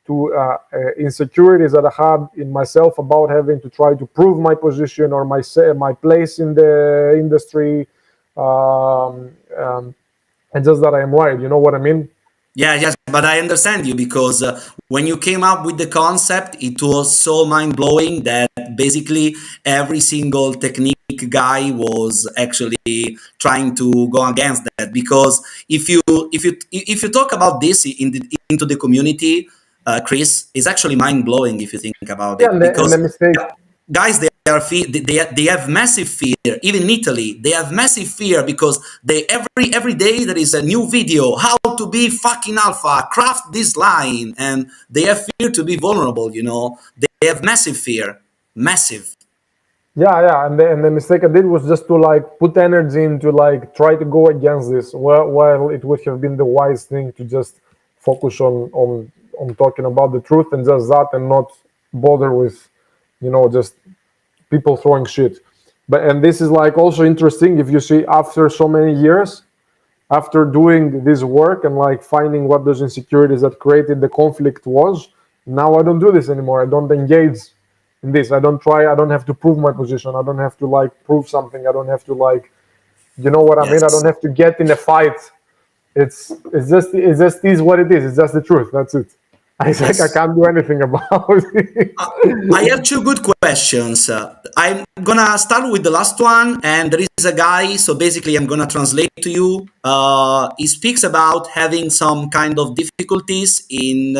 to insecurities that I had in myself about having to try to prove my position or my place in the industry, and just that I am right. You know what I mean? Yeah, yes, but I understand you, because when you came up with the concept, it was so mind-blowing that basically every single technique guy was actually trying to go against that. Because if you talk about this into the community, Chris, it's actually mind-blowing if you think about Yeah, it. and Because the mistake. guys, they have massive fear. Even in Italy, they have massive fear, because they every day there is a new video how to be fucking alpha, craft this line, and they have fear to be vulnerable. They have massive fear, massive. Yeah, and the mistake I did was just to like put energy into like try to go against this, while it would have been the wise thing to just focus on talking about the truth and just that, and not bother with, just people throwing shit. And this is like also interesting, if you see, after so many years, after doing this work and like finding what those insecurities that created the conflict was, now I don't do this anymore. I don't engage in this. I don't have to prove my position. I don't have to like prove something. I don't have to like, you know what I mean? I don't have to get in a fight. It's just is what it is. It's just the truth. That's it. I can't do anything about it. I have two good questions. I'm gonna start with the last one, and there is a guy. So basically, I'm gonna translate to you. He speaks about having some kind of difficulties in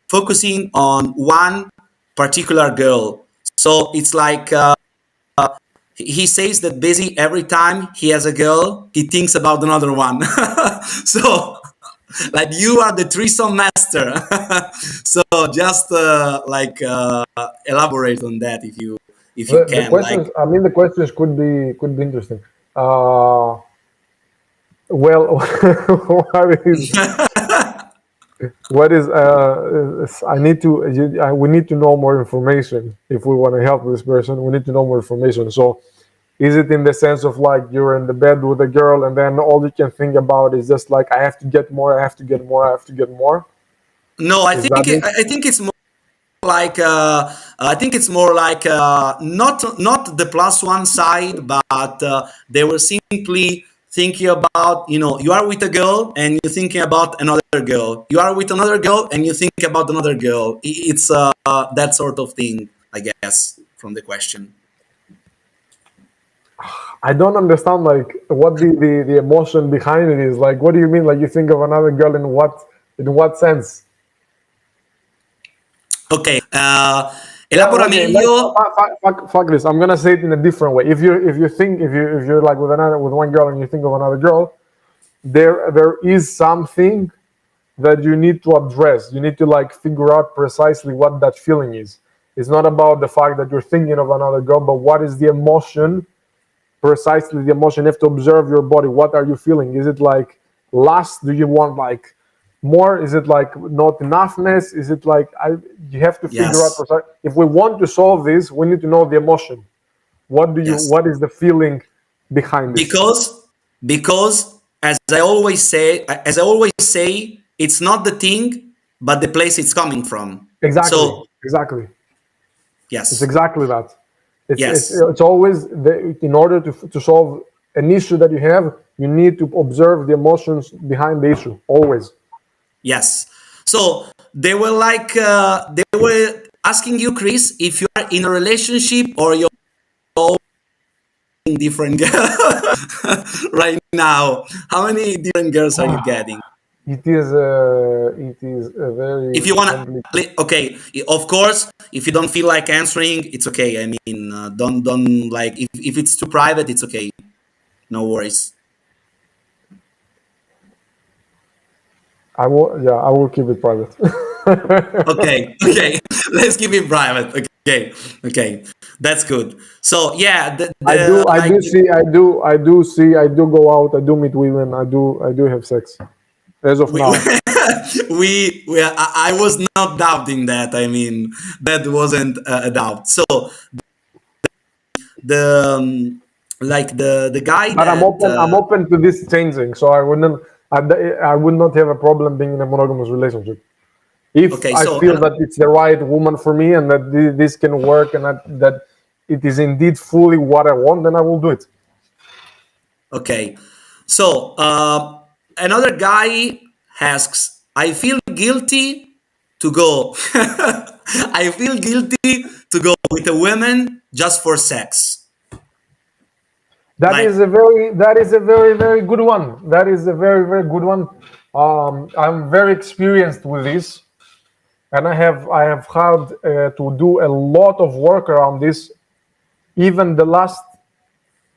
focusing on one particular girl. So it's like he says that basically every time he has a girl, he thinks about another one. So like you are the threesome master. So just elaborate on that if you The can. questions, I mean, the questions could be interesting. Well, what is I need to we need to know more information if we want to help this person. We need to know more information. So is it in the sense of like you're in the bed with a girl and then all you can think about is just like, I have to get more, I have to get more, I have to get more? No, I think it's more like not the plus one side, but they were simply thinking about, you are with a girl and you're thinking about another girl. You are with another girl and you think about another girl. It's that sort of thing, I guess, from the question. I don't understand like what the emotion behind it is. Like, what do you mean? Like, you think of another girl in what sense? Okay, elabora meglio. Fuck this. I'm gonna say it in a different way. If you're like with one girl and you think of another girl, there is something that you need to address. You need to like figure out precisely what that feeling is. It's not about the fact that you're thinking of another girl, but what is the emotion precisely the emotion. You have to observe your body. What are you feeling? Is it like lust? Do you want like more? Is it like not enoughness? Is it like you have to figure out Yes. if we want to solve this, we need to know the emotion. What Yes. is the feeling behind this? Because as I always say, it's not the thing, but the place it's coming from. Exactly. So Exactly. It's yes. exactly that. Yes. It's always in order to solve an issue that you have, you need to observe the emotions behind the issue. Always. Yes. So they were they were asking you, Chris, if you are in a relationship or you're different girls right now. How many different girls are you getting? It is a If very you wanna, complicated. okay, of course. If you don't feel like answering, it's okay. I mean, don't like if it's too private, it's okay. No worries. I will keep it private. Okay, okay. Let's keep it private. Okay, okay. That's good. So yeah, I do go out, I do meet women, I do have sex. As of we now. I was not doubting that. I mean, that wasn't a doubt. So the the guy But that I'm open to this changing, so I would not have a problem being in a monogamous relationship. If okay. I So feel that it's the right woman for me and that this can work and that it is indeed fully what I want, then I will do it. okay. So another guy asks, I feel guilty to go. I feel guilty to go with a woman just for sex. Like, That is a very good one. That is a very good one. I'm very experienced with this, and I have had to do a lot of work around this. Even the last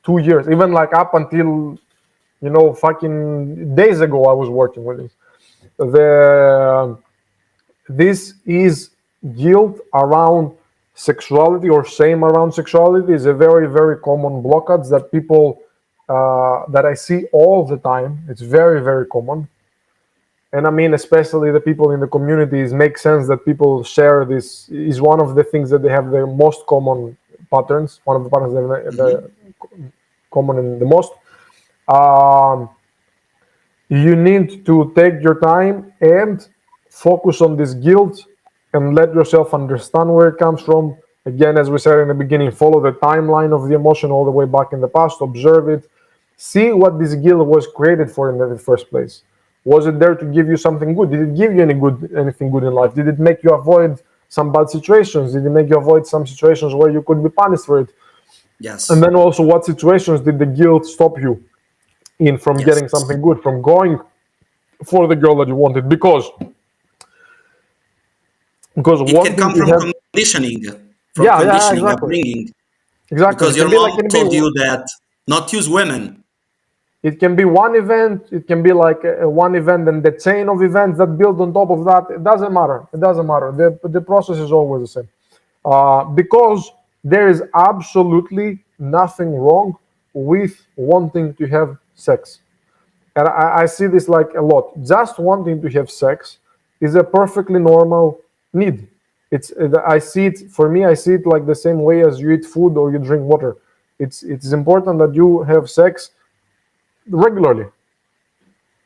2 years, even like up until fucking days ago, I was working with this. This is guilt around sexuality or shame around sexuality is a very common blockage that people that I see all the time. It's very common, and I mean especially the people in the communities make sense that people share this is one of the things that they have the most common patterns. One of the patterns that the common and the most. You need to take your time and focus on this guilt and let yourself understand where it comes from. Again, as we said in the beginning, follow the timeline of the emotion all the way back in the past, observe it, see what this guilt was created for in the first place. Was it there to give you something good? Did it give you anything good in life? Did it make you avoid some bad situations? Did it make you avoid some situations where you could be punished for it? yes. And then also, what situations did the guilt stop you in from Yes. getting something good, from going for the girl that you wanted? Because It can wanting come to from have conditioning, exactly upbringing, exactly because it your can be like mom told you that not use women. it can be one event, it can be like one event and the chain of events that build on top of that. It doesn't matter, the process is always the same, because there is absolutely nothing wrong with wanting to have sex. And I see this like a lot. Just wanting to have sex is a perfectly normal need. I see it, for me, I see it like the same way as you eat food or you drink water. It's important that you have sex regularly.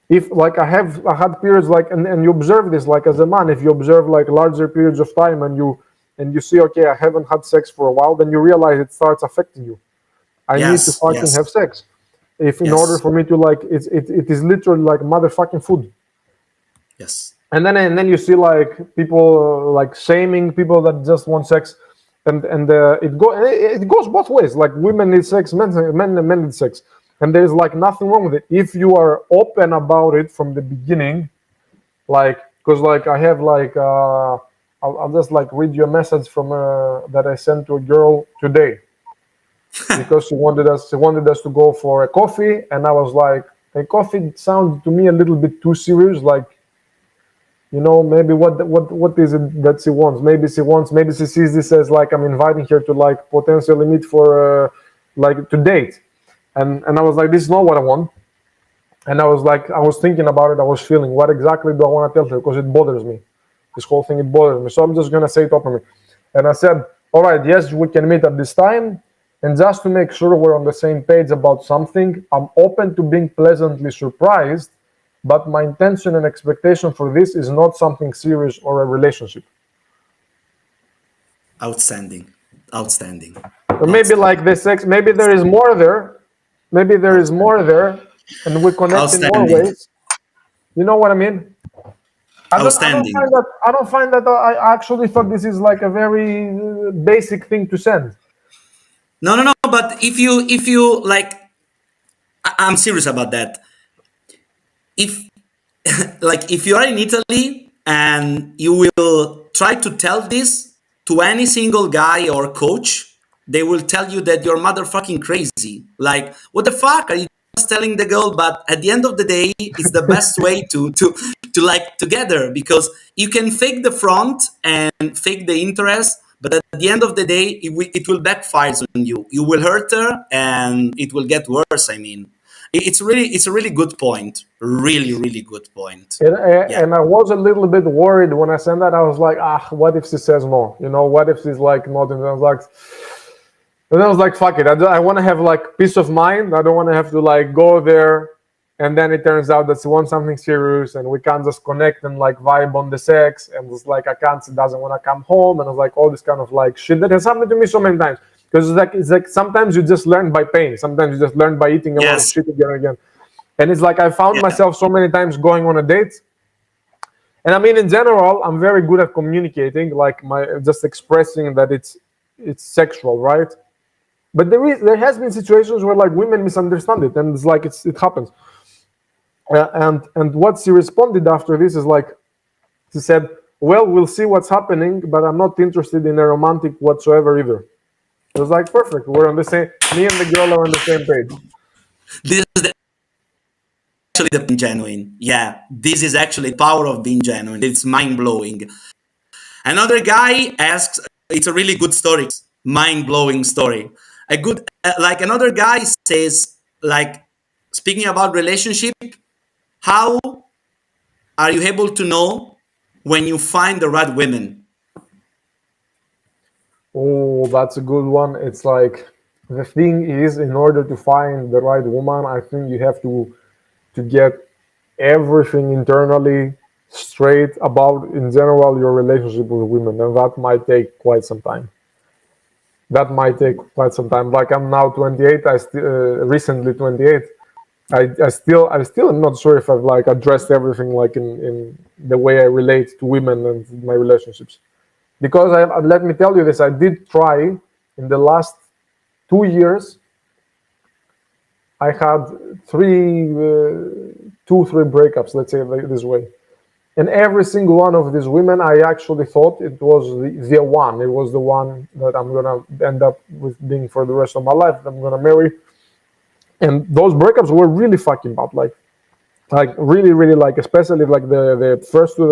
If like I had periods like, and you observe this like as a man, if you observe like larger periods of time and you see, okay, I haven't had sex for a while, then you realize it starts affecting you. I need to Yes, fucking yes, have sex. If in order yes, for me to like it is literally like motherfucking food. yes. And then you see like people like shaming people that just want sex, and it goes both ways. Like women need sex, men need sex, and there's like nothing wrong with it if you are open about it from the beginning. Like, because like I have like I'll just like read you a message from that I sent to a girl today, because she wanted us to go for a coffee, and I was like, a coffee sounded to me a little bit too serious. Like, maybe what is it that she wants? Maybe she sees this as like I'm inviting her to like potentially meet for like to date. and I was like, this is not what I want. And I was thinking about it. I was feeling, what exactly do I want to tell her? Because it bothers me. This whole thing, it bothers me. So I'm just going to say it openly. And I said, all right, yes, we can meet at this time. And just to make sure we're on the same page about something, I'm open to being pleasantly surprised, but my intention and expectation for this is not something serious or a relationship. Outstanding. Outstanding. Or maybe like the sex, maybe there is more there. Maybe there is more there, and we connect in more ways. You know what I mean? I don't find that I actually thought this is like a very basic thing to send. No. But if you like, I'm serious about that. If if you are in Italy and you will try to tell this to any single guy or coach, they will tell you that you're motherfucking crazy. Like, what the fuck are you just telling the girl? But at the end of the day, it's the best way to like together, because you can fake the front and fake the interest, but at the end of the day, it will backfire on you. You will hurt her, and it will get worse. I mean, it's a really good point. Really good point. And I was a little bit worried when I sent that. I was like, what if she says no? You know, what if she's like not? And I was like, fuck it. I want to have like peace of mind. I don't want to have to like go there, and then it turns out that she wants something serious, and we can't just connect and like vibe on the sex. And it's like, she doesn't want to come home, and it's like all this kind of like shit that has happened to me so many times. Because it's like sometimes you just learn by pain. Sometimes you just learn by eating a lot of shit again and again. And it's like I found myself so many times going on a date. And I mean, in general, I'm very good at communicating, like just expressing that it's sexual, right? But there has been situations where like women misunderstand it, and it's like it happens. And what she responded after this is like, she said, well, we'll see what's happening, but I'm not interested in a romantic whatsoever either. It was like, perfect. We're on the same, me and the girl are on the same page. This is actually the being genuine. Yeah, this is actually the power of being genuine. It's mind-blowing. Another guy asks, it's a really good story, mind-blowing story. Another guy says, like, speaking about relationship, how are you able to know when you find the right women? Oh, that's a good one. It's like, the thing is, in order to find the right woman, I think you have to get everything internally straight about, in general, your relationship with women, and that might take quite some time. Like, I'm now 28. Recently 28. I still am not sure if I've like addressed everything like in the way I relate to women and my relationships. Because let me tell you this, I did try in the last 2 years. I had 3 breakups, let's say it this way. And every single one of these women, I actually thought it was the one. It was the one that I'm going to end up with being for the rest of my life, that I'm going to marry. And those breakups were really fucking bad. Like really, like, especially like the first two,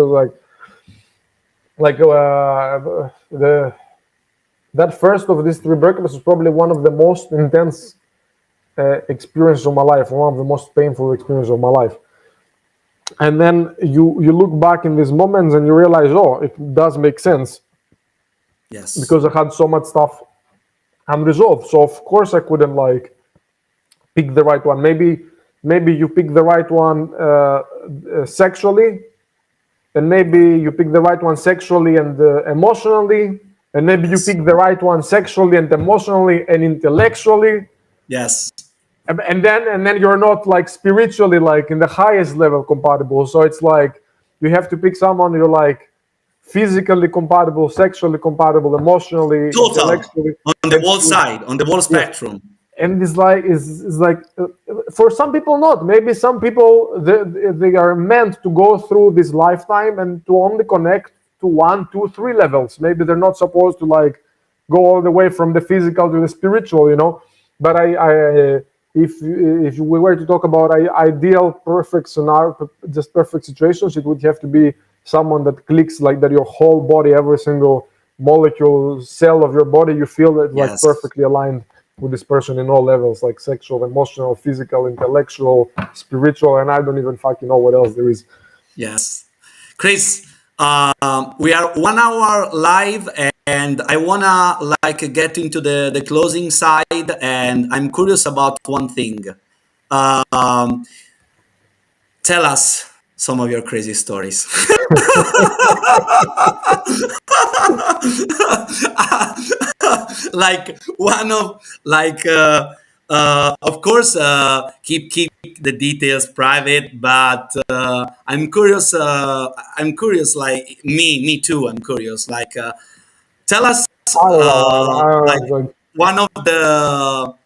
that first of these 3 breakups is probably one of the most intense experiences of my life, one of the most painful experiences of my life. And then you look back in these moments and you realize, oh, it does make sense. Yes. Because I had so much stuff unresolved. So of course I couldn't like pick the right one. Maybe you pick the right one sexually, and maybe you pick the right one sexually and emotionally, and maybe you pick the right one sexually and emotionally and intellectually. Yes. And then you're not like spiritually like in the highest level compatible. So it's like you have to pick someone you're like physically compatible, sexually compatible, emotionally, intellectually, on the whole side, on the whole spectrum. Yeah. And it's like for some people not. Maybe some people they are meant to go through this lifetime and to only connect to 1, 2, 3 levels. Maybe they're not supposed to like go all the way from the physical to the spiritual, you know. But if we were to talk about ideal perfect scenario, just perfect situations, it would have to be someone that clicks, like that your whole body, every single molecule, cell of your body, you feel that like perfectly aligned. with this person in all levels, like sexual, emotional, physical, intellectual, spiritual, and I don't even fucking know what else there is. Yes. Chris, we are 1 hour live, and I wanna like get into the closing side, and I'm curious about one thing. Um, Tell us some of your crazy stories. Like one of like of course keep the details private, but I'm curious, like me too, I'm curious, like tell us I don't know. I don't like know.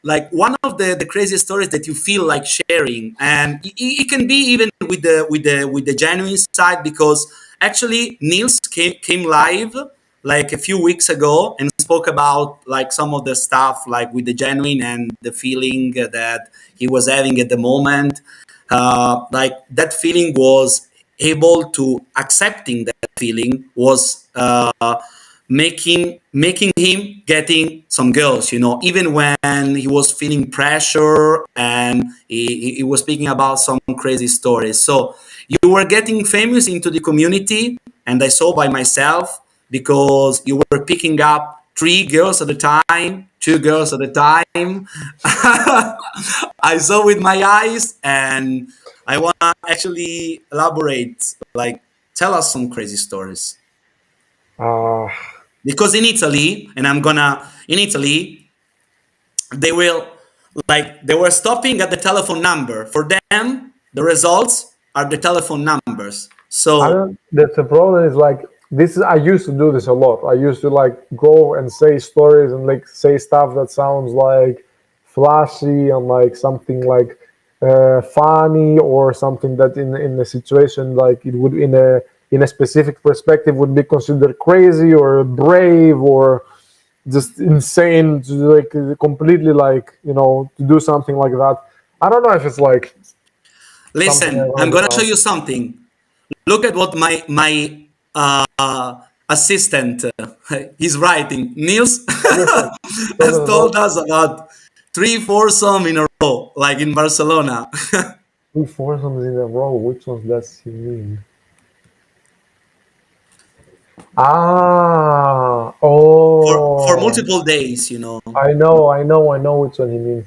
Like, one of the craziest stories that you feel like sharing, and it can be even with the genuine side, because actually Niels came live like a few weeks ago and spoke about like some of the stuff like with the genuine and the feeling that he was having at the moment. Like that feeling was able to accepting that feeling was making him getting some girls, you know, even when he was feeling pressure, and he was speaking about some crazy stories. So you were getting famous into the community, and I saw by myself, because you were picking up 3 girls at a time, 2 girls at a time. I saw with my eyes, and I want to actually elaborate, like tell us some crazy stories. uh, Because in Italy, and I'm gonna in Italy, they will like they were stopping at the telephone number. For them, the results are the telephone numbers. I So don't. That's the problem. Is like this. Is I used to do this a lot. I used to like go and say stories and like say stuff that sounds like flashy and like something like funny, or something that in a situation like it would in a specific perspective would be considered crazy or brave or just insane to like completely like to do something like that. I don't know if it's like something I listen, I'm learned gonna show about. you something. Look at what my assistant is writing. Niels Listen, has listen, told us about three foursome in a row, like in Barcelona. two foursomes in a row. Which ones does he mean? Ah, For oh, multiple days, you know. I know which one he means.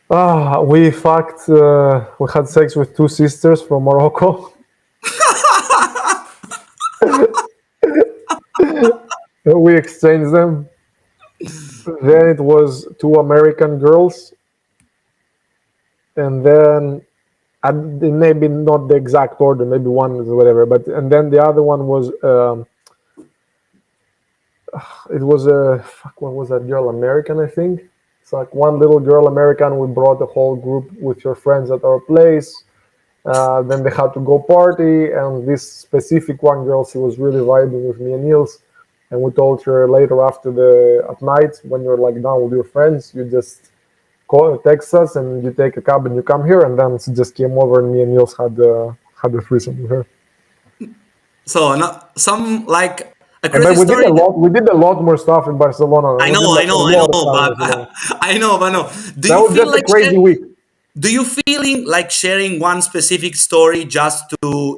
Ah, we fucked. We had sex with two sisters from Morocco. We exchanged them. Then it was two American girls, and then maybe not the exact order. Maybe one is whatever, but and then the other one was it was a fuck. What was that girl? American, I think. It's like one little girl American. We brought the whole group with your friends at our place. Then they had to go party, and this specific one girl, she was really vibing with me and Niels. And we told her later after at night, when you're like done with your friends, you just text us and you take a cab and you come here. And then she just came over, and me and Niels had a threesome with her. So some like a And but crazy we did story. a lot. We did a lot more stuff in Barcelona. I We did know, I like a know, I lot of know, stuff in but Barcelona. I know. Do That you was feel just a like crazy week. do you feeling like sharing one specific story just to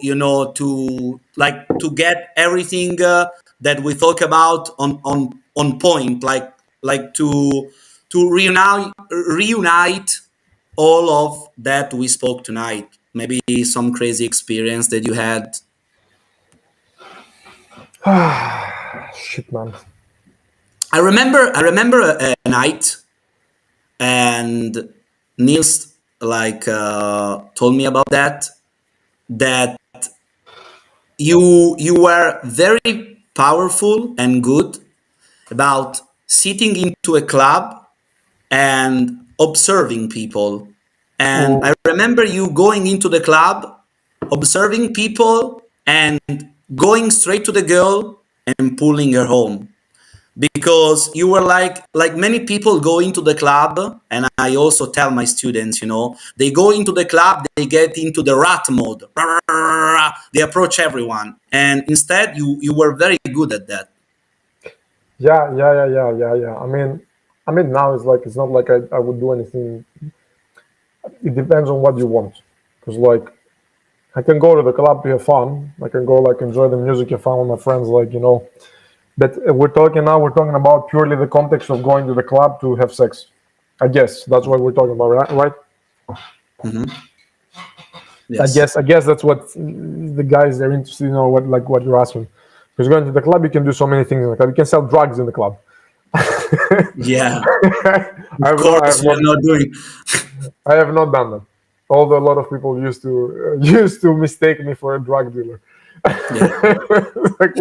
to get everything that we talk about on point, like to reunite all of that we spoke tonight? Maybe some crazy experience that you had. Shit, man. I remember a night, and Niels like told me about that you were very powerful and good about sitting into a club and observing people. And I Mm. remember you going into the club, observing people, and going straight to the girl and pulling her home, because you were like many people go into the club, and I also tell my students, you know, they go into the club, they get into the rat mode, they approach everyone, and instead you were very good at that. Yeah. I mean, I mean, now it's like, it's not like I would do anything. It depends on what you want. Because like, I can go to the club to have fun. I can go like enjoy the music, have fun with my friends, like, you know. But we're talking about purely the context of going to the club to have sex. I guess that's what we're talking about, right? Mm-hmm. Yes. I guess that's what the guys are interested in, or what you're asking. Because going to the club, you can do so many things in the club. You can sell drugs in the club. Yeah. I Of course, we are not doing. I have not done that. Although a lot of people used to mistake me for a drug dealer. Yeah. Like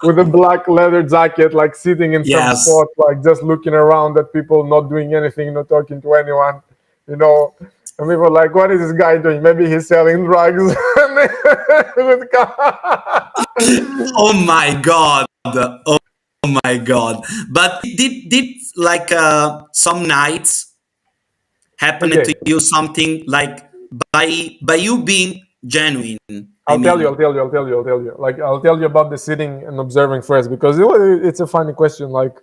with a black leather jacket, like sitting in some Yes. spot, like just looking around at people, not doing anything, not talking to anyone, you know. And people are like, what is this guy doing? Maybe he's selling drugs. Oh my God. Oh my God. But did like some nights happen Okay, to you something like by you being genuine? I I'll tell you. mean, Like, I'll tell you about the sitting and observing first, because it's a funny question. Like,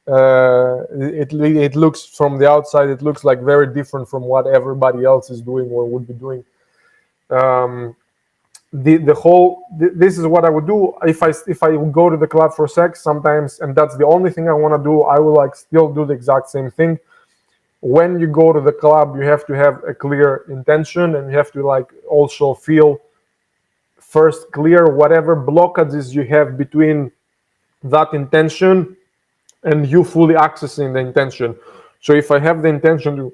it looks from the outside, it looks like very different from what everybody else is doing or would be doing. This is what I would do if I would go to the club for sex sometimes, and that's the only thing I want to do. I will like still do the exact same thing. When you go to the club, you have to have a clear intention, and you have to like also feel first clear whatever blockages you have between that intention and you fully accessing the intention. So if I have the intention to,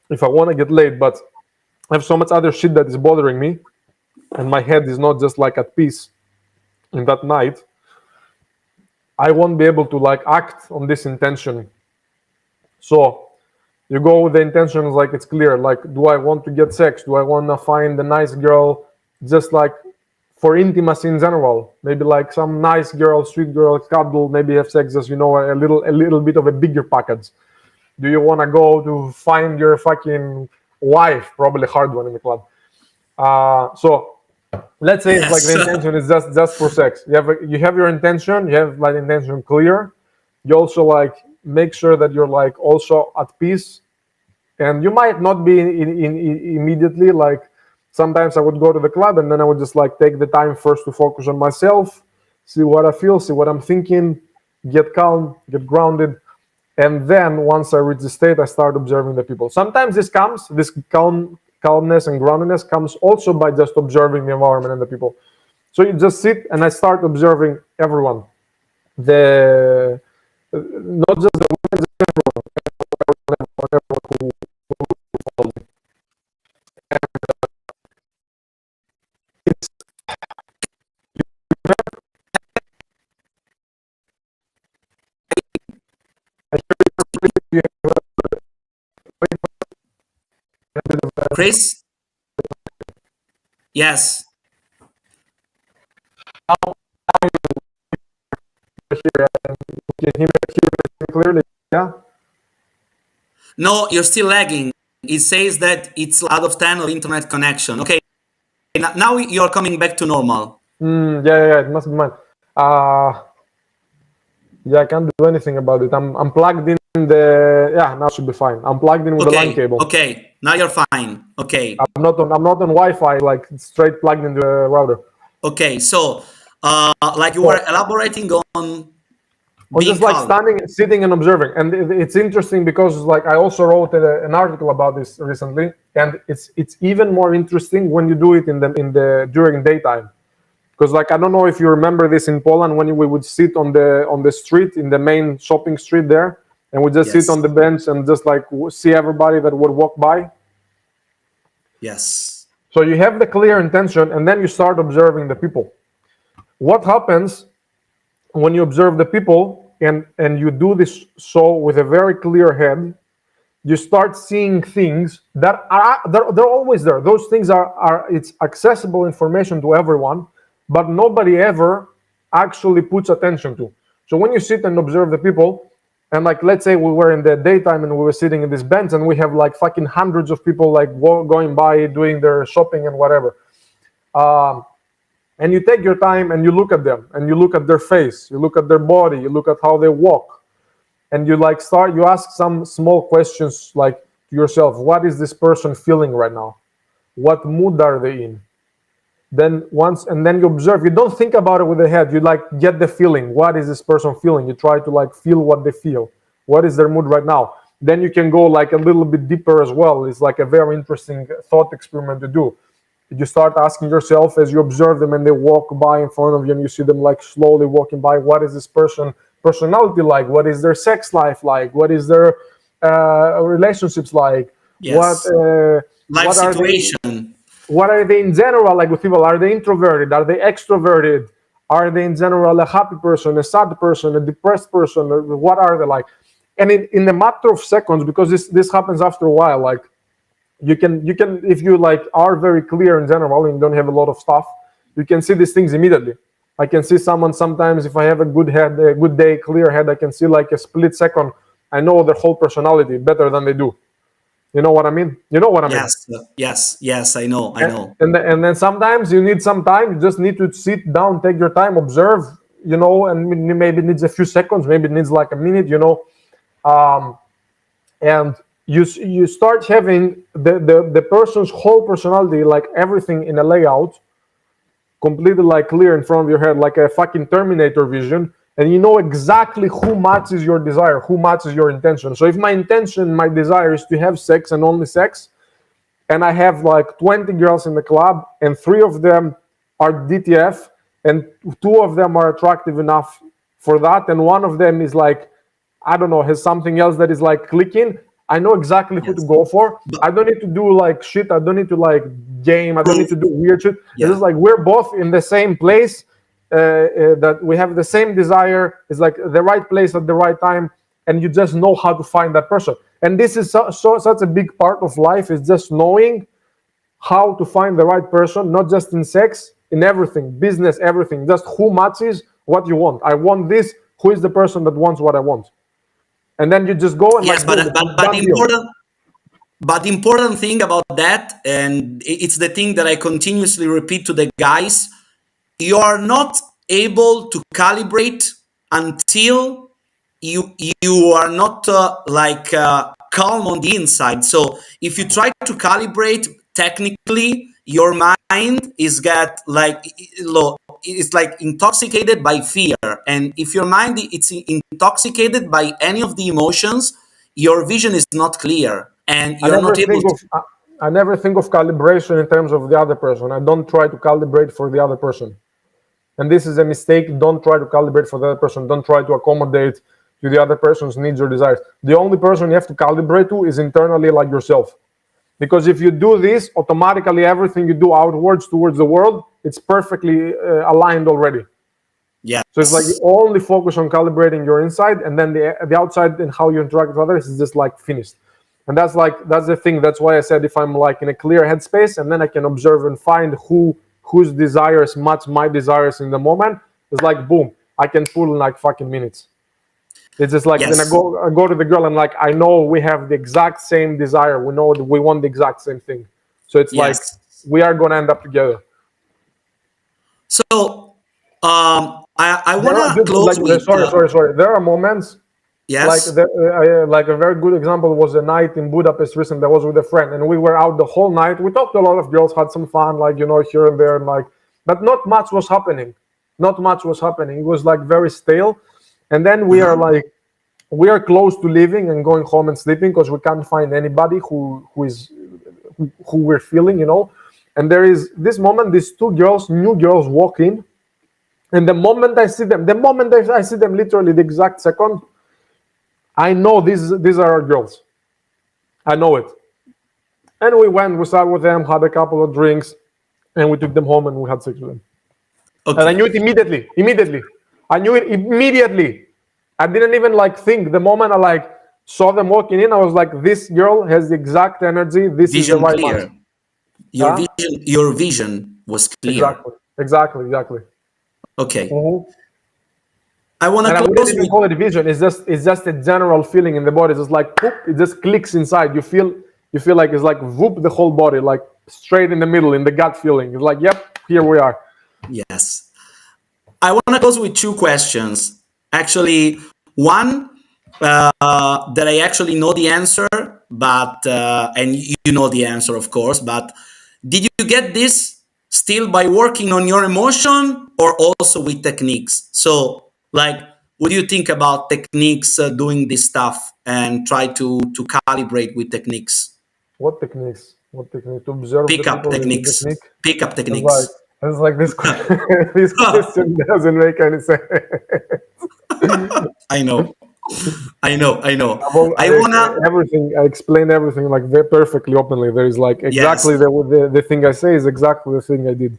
if I want to get laid, but I have so much other shit that is bothering me, and my head is not just like at peace in that night, I won't be able to like act on this intention. So you go with the intentions, like it's clear, like, do I want to get sex? Do I want to find a nice girl, just like for intimacy in general? Maybe like some nice girl, sweet girl, cuddle, maybe have sex, as you know, a little bit of a bigger package. Do you want to go to find your fucking wife? Probably a hard one in the club. So let's say it's like the intention is just for sex. You have your intention, you have like intention clear. You also like make sure that you're like also at peace, and you might not be immediately like. Sometimes I would go to the club and then I would just like take the time first to focus on myself, see what I feel, see what I'm thinking, get calm, get grounded. And then once I reach the state, I start observing the people. Sometimes this calmness and groundedness comes also by just observing the environment and the people. So you just sit and I start observing everyone. Not just the women, just everyone who follow me. Chris? Yes. Can you hear me clearly? Yeah. No, you're still lagging. It says that it's out of 10 of internet connection. Okay, now you're coming back to normal. Yeah, it must be mine. Yeah, I can't do anything about it. I'm plugged in the. Yeah, now it should be fine. I'm plugged in with the LAN cable. Okay, now you're fine. Okay. I'm not on Wi-Fi. Like straight plugged into the router. Okay, so like you were elaborating on. Or just like standing, sitting, and observing. And it's interesting because like I also wrote an article about this recently, and it's even more interesting when you do it during daytime. Because like I don't know if you remember this in Poland, when we would sit on the street, in the main shopping street there, and we just sit on the bench and just like see everybody that would walk by. Yes. So you have the clear intention, and then you start observing the people. What happens when you observe the people and you do this so with a very clear head? You start seeing things that they're always there. Those things are it's accessible information to everyone, but nobody ever actually puts attention to. So when you sit and observe the people, and like let's say we were in the daytime and we were sitting in this bench and we have like fucking hundreds of people like going by doing their shopping and whatever, and you take your time and you look at them and you look at their face, you look at their body, you look at how they walk, and you like you ask some small questions like to yourself, what is this person feeling right now? What mood are they in? Then then you observe. You don't think about it with the head. You like get the feeling. What is this person feeling? You try to like feel what they feel. What is their mood right now? Then you can go like a little bit deeper as well. It's like a very interesting thought experiment to do. You start asking yourself as you observe them and they walk by in front of you and you see them like slowly walking by, what is this personality like? What is their sex life like? What is their relationships like? Yes. Life what situation. What are they in general like with people? Are they introverted? Are they extroverted? Are they in general a happy person, a sad person, a depressed person? What are they like? And in a matter of seconds, because this happens after a while, like you can if you like are very clear in general and don't have a lot of stuff, you can see these things immediately. I can see someone sometimes if I have a good day, clear head, I can see like a split second. I know their whole personality better than they do. You know what I mean? You know what I mean? Yes, I know. And then sometimes you need some time. You just need to sit down, take your time, observe, you know, and maybe it needs a few seconds, maybe it needs like a minute, you know. And you start having the person's whole personality, like everything in a layout, completely like clear in front of your head, like a fucking Terminator vision, and you know exactly who matches your desire, who matches your intention. So if my intention, my desire is to have sex and only sex, and I have like 20 girls in the club, and 3 of them are DTF, and 2 of them are attractive enough for that, and 1 of them is like, I don't know, has something else that is like clicking, I know exactly who to go for. I don't need to do like shit. I don't need to like game. I don't need to do weird shit. It's just like we're both in the same place, that we have the same desire. It's like the right place at the right time, and you just know how to find that person. And this is such a big part of life, is just knowing how to find the right person, not just in sex, in everything, business, everything. Just who matches what you want. I want this. Who is the person that wants what I want? And then you just go and but the important thing about that, and it's the thing that I continuously repeat to the guys, you are not able to calibrate until you are not calm on the inside. So if you try to calibrate technically, your mind is it's like intoxicated by fear, and if your mind it's intoxicated by any of the emotions, your vision is not clear, and you're not able to. I never think of calibration in terms of the other person. I don't try to calibrate for the other person, and this is a mistake. Don't try to calibrate for the other person. Don't try to accommodate to the other person's needs or desires. The only person you have to calibrate to is internally, like yourself. Because if you do this, automatically everything you do outwards towards the world, it's perfectly aligned already. Yeah. So it's like you only focus on calibrating your inside, and then the outside and how you interact with others is just like finished. And that's the thing. That's why I said if I'm like in a clear headspace, and then I can observe and find whose desires match my desires in the moment, it's like boom, I can pull in like fucking minutes. It's just like, then I go to the girl and like, I know we have the exact same desire. We know that we want the exact same thing. So it's like, we are going to end up together. So, I want to close with... Sorry. There are moments. Yes. Like a very good example was a night in Budapest recently. I was with a friend and we were out the whole night. We talked to a lot of girls, had some fun, like, you know, here and there, and like, but not much was happening. It was like very stale. And then we are like, we are close to leaving and going home and sleeping because we can't find anybody who we're feeling, you know. And there is this moment, these 2 girls, new girls, walk in, and the moment I see them, literally the exact second, I know these are our girls. I know it. And we sat with them, had a couple of drinks, and we took them home and we had sex with them. Okay. And I knew it immediately. I knew it immediately. I didn't even like think. The moment I like saw them walking in, I was like, this girl has the exact energy. This is the right one. Your vision was clear. Exactly. Okay. Mm-hmm. I want to close. I wouldn't even call it vision. It's just a general feeling in the body. It's just like whoop, it just clicks inside. You feel like it's like whoop the whole body, like straight in the middle, in the gut feeling. It's like, yep, here we are. Yes. I want to close with 2 questions. Actually, one, that I actually know the answer, but and you know the answer, of course. But did you get this still by working on your emotion, or also with techniques? So, like, what do you think about techniques, doing this stuff, and try to calibrate with techniques? What techniques? What technique? To observe the Pick up people using techniques. technique? Pick up It's like, techniques. it's like this, this question doesn't make any sense. I know. I know. I know. Well, I wanna. everything. I explain everything like very perfectly, openly. There is like Yes. exactly the thing I say is exactly the thing I did.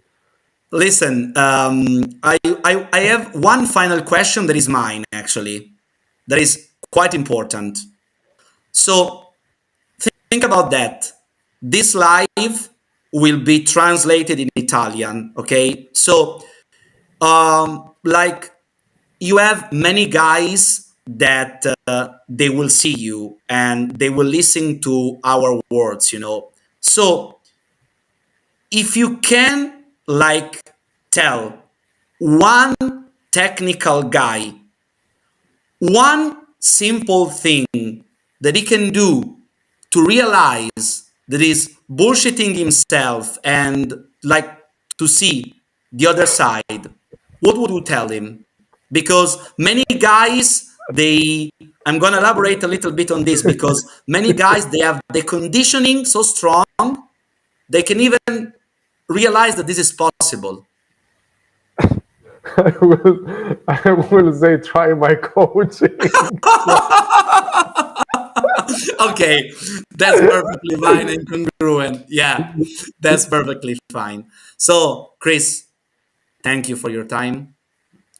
Listen, I have one final question that is mine, actually, that is quite important. So think about that. This live will be translated in Italian, okay? So, like, you have many guys that they will see you and they will listen to our words, you know. So, if you can, like, tell one technical guy one simple thing that he can do to realize that he's bullshitting himself and, like, to see the other side, what would you tell him? Because many guys, I'm going to elaborate a little bit on this, because many guys, they have the conditioning so strong they can even realize that this is possible. I will say try my coaching. Okay, that's perfectly fine and congruent. Yeah, that's perfectly fine. So, Chris, thank you for your time.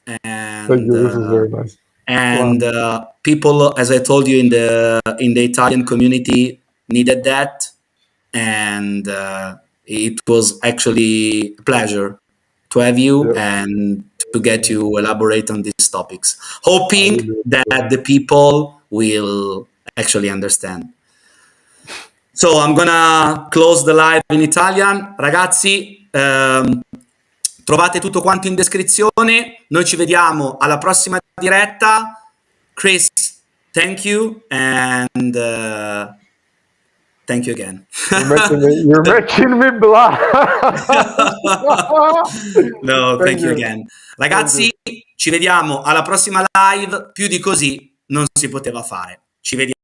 Thank And you. This is very nice. people, as I told you, in the Italian community needed that, and it was actually a pleasure to have you and to get you elaborate on these topics, hoping that the people will actually understand. So I'm gonna close the live in Italian. Ragazzi, trovate tutto quanto in descrizione. Noi ci vediamo alla prossima diretta. Chris, thank you, and thank you again. You're making me blush. No, thank you again. Ragazzi, ci vediamo alla prossima live. Più di così non si poteva fare. Ci vediamo.